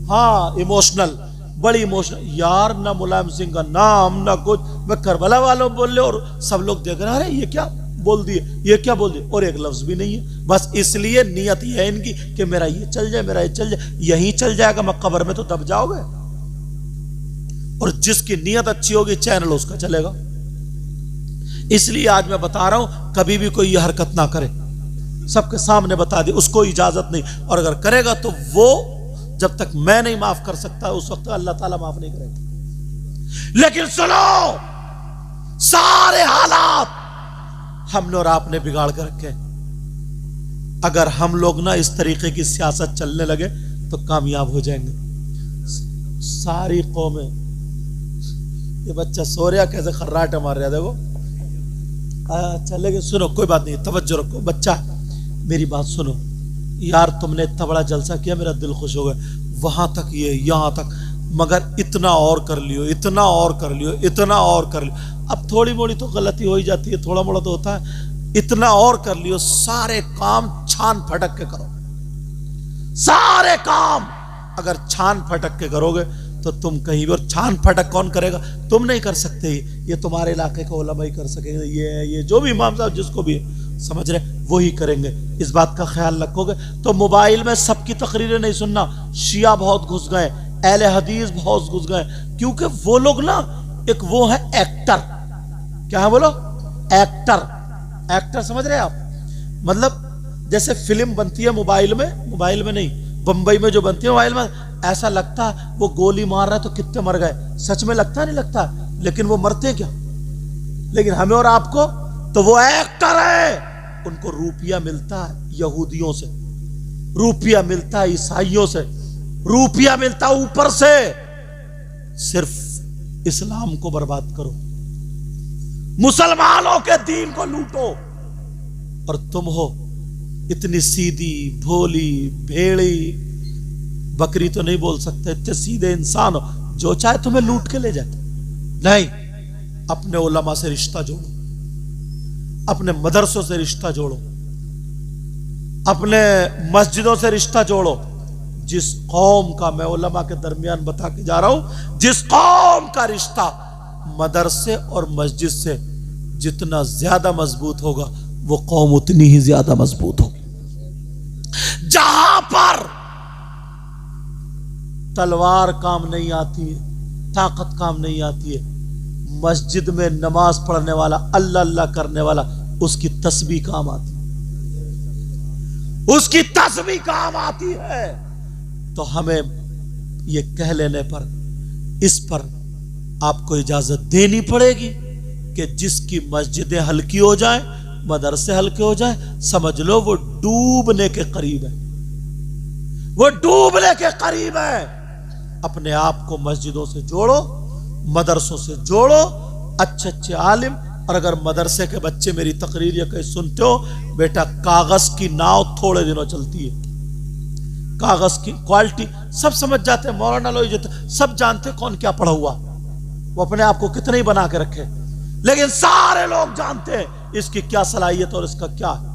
हाँ इमोशनल, बड़ी इमोशनल। यार ना मुलायम सिंह का नाम ना कुछ, मैं करबला वालों बोल रहे और सब लोग देख रहे हैं, अरे ये क्या बोल दिए, ये क्या बोल दिए, और एक लफ्ज भी नहीं है। बस इसलिए नियत ये है इनकी कि मेरा ये चल जाए, मेरा ये चल जाए। यही चल जाएगा, मैं कब्र में तो दब जाओगे। और जिसकी नियत अच्छी होगी चैनल उसका चलेगा। इसलिए आज मैं बता रहा हूं, कभी भी कोई ये हरकत ना करे, सबके सामने बता दे, उसको इजाजत नहीं। और अगर करेगा तो वो जब तक मैं नहीं माफ कर सकता उस वक्त अल्लाह ताला माफ नहीं करेगा। लेकिन सुनो, सारे हालात हमने और आपने बिगाड़ कर रखे। अगर हम लोग ना इस तरीके की सियासत चलने लगे तो कामयाब हो जाएंगे सारी कौमें। ये बच्चा सो रहा, कैसे खर्राटे मार रहा, देखो। अच्छा लेकिन सुनो, कोई बात नहीं, तवज्जो रखो। बच्चा मेरी बात सुनो यार, तुमने इतना बड़ा जलसा किया, मेरा दिल खुश हो गया, वहां तक ये यहां तक, मगर इतना और कर लियो, इतना और कर लियो, इतना और कर लियो। अब थोड़ी मोड़ी तो गलती हो ही जाती है, थोड़ा मोड़ा तो होता है, इतना और कर लियो। सारे काम छान फटक के करो, सारे काम अगर छान फटक के करोगे तो तुम कहीं भी, और छान फटक कौन करेगा? तुम नहीं कर सकते, ये तुम्हारे इलाके का उलमा ही कर सकेंगे, ये जो भी इमाम साहब जिसको भी समझ रहे वही करेंगे। इस बात का ख्याल रखोगे तो मोबाइल में सबकी तकरीरें नहीं सुनना। शिया बहुत घुस गए, अहले हदीस बहुत घुस गए, क्योंकि वो लोग ना एक वो है एक्टर, क्या है बोलो, एक्टर समझ रहे आप? मतलब जैसे फिल्म बनती है मोबाइल में नहीं, बंबई में जो बनती है मोबाइल में, ऐसा लगता है वो गोली मार रहा है तो कितने मर गए, सच में लगता नहीं लगता, लेकिन वो मरते क्या? लेकिन हमें और आपको तो वो एक्टर है। उनको रुपया मिलता है यहूदियों से, रुपया मिलता है ईसाइयों से, रुपया मिलता है ऊपर से। सिर्फ इस्लाम को बर्बाद करो, मुसलमानों के दीन को लूटो, और तुम हो इतनी सीधी भोली भेड़ी, बकरी तो नहीं बोल सकते, इतने सीधे इंसान हो, जो चाहे तुम्हें लूट के ले जाए। नहीं, अपने उलमा से रिश्ता जोड़ो, अपने मदरसों से रिश्ता जोड़ो, अपने मस्जिदों से रिश्ता जोड़ो। जिस कौम का, मैं उलमा के दरमियान बता के जा रहा हूं, जिस कौम का रिश्ता मदरसे और मस्जिद से जितना ज्यादा मजबूत होगा, वो कौम उतनी ही ज्यादा मजबूत होगी। जहां पर तलवार काम नहीं आती है, ताकत काम नहीं आती है, मस्जिद में नमाज पढ़ने वाला, अल्लाह अल्लाह करने वाला उसकी तस्बीह काम आती है, उसकी तस्बीह काम आती है। तो हमें ये कह लेने पर इस पर आपको इजाजत देनी पड़ेगी कि जिसकी मस्जिदें हल्की हो जाएं, मदरसे हल्के हो जाएं, समझ लो वो डूबने के करीब है, वो डूबने के करीब है। अपने आप को मस्जिदों से जोड़ो, मदरसों से जोड़ो, अच्छे अच्छे आलिम। और अगर मदरसे के बच्चे मेरी तकरीर या कहीं सुनते हो, बेटा कागज की नाव थोड़े दिनों चलती है, कागज की क्वालिटी सब समझ जाते हैं। मौलाना लोग सब जानते हैं कौन क्या पढ़ा हुआ, वो अपने आप को कितने ही बना के रखे, लेकिन सारे लोग जानते हैं इसकी क्या सलाहियत और इसका क्या है।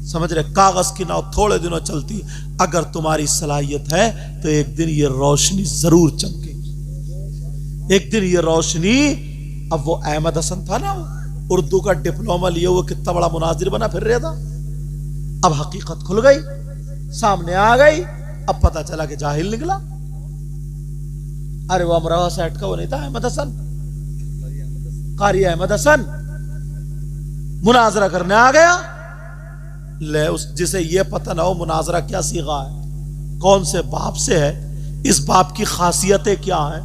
समझ रहे, कागज की नाव थोड़े दिनों चलती है। अगर तुम्हारी सलाहियत है तो एक दिन ये रोशनी जरूर चमकेगी, एक दिन ये रोशनी। अब वो अहमद हसन था ना, उर्दू का डिप्लोमा लिए हुए कितना बड़ा मुनाजिर बना फिर रहा था। अब हकीकत खुल गई, सामने आ गई। अब पता चला कि जाहिल निकला। अरे वो अमरोहा साइड का वो नहीं था अहमद हसन, कारी अहमद हसन, मुनाजरा करने आ गया। ले उस जिसे ये पता ना हो मुनाजरा क्या सीगा है, कौन से बाप से है, इस बाप की खासियतें क्या है,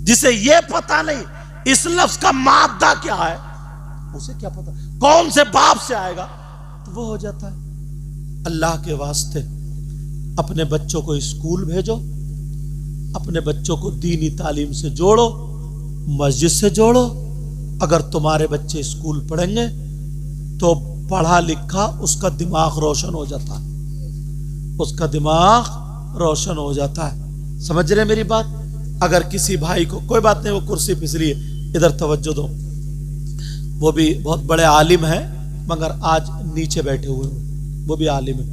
जिसे ये पता नहीं इस लफ्ज का मादा क्या है, उसे क्या पता कौन से बाप से आएगा, तो वो हो जाता है। अल्लाह के वास्ते अपने बच्चों को स्कूल भेजो, अपने बच्चों को दीनी तालीम से जोड़ो, मस्जिद से जोड़ो। अगर तुम्हारे बच्चे स्कूल पढ़ेंगे तो पढ़ा लिखा उसका दिमाग रोशन हो जाता है, उसका दिमाग रोशन हो जाता है। समझ रहे मेरी बात? अगर किसी भाई को, कोई बात नहीं, वो कुर्सी फिसली है, इधर तवज्जो दो, वो भी बहुत बड़े आलिम हैं मगर आज नीचे बैठे हुए हैं, वो भी आलिम है।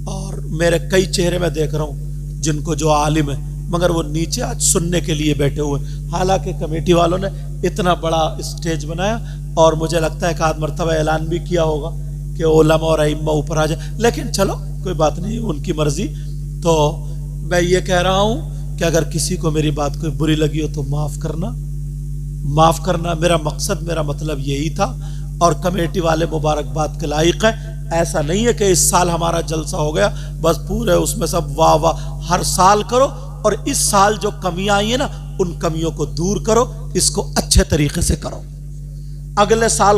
और मेरे कई चेहरे में देख रहा हूं जिनको जो आलिम है मगर वो नीचे आज सुनने के लिए बैठे हुए। हालांकि कमेटी वालों ने इतना बड़ा स्टेज बनाया और मुझे लगता है कि आध मरतबा ऐलान भी किया होगा कि उलमा और अइम्मा ऊपर आ जाए, लेकिन चलो कोई बात नहीं, उनकी मर्जी। तो मैं ये कह रहा हूं कि अगर किसी को मेरी बात कोई बुरी लगी हो तो माफ करना, माफ करना। मेरा मकसद, मेरा मतलब यही था। और कमेटी वाले मुबारकबाद के लायक है। ऐसा नहीं है कि इस साल हमारा जलसा हो गया बस पूरे उसमें सब वाह वाह, हर साल करो। और इस साल जो कमियां आई है ना, उन कमियों को दूर करो, इसको अच्छे तरीके से करो। अगले साल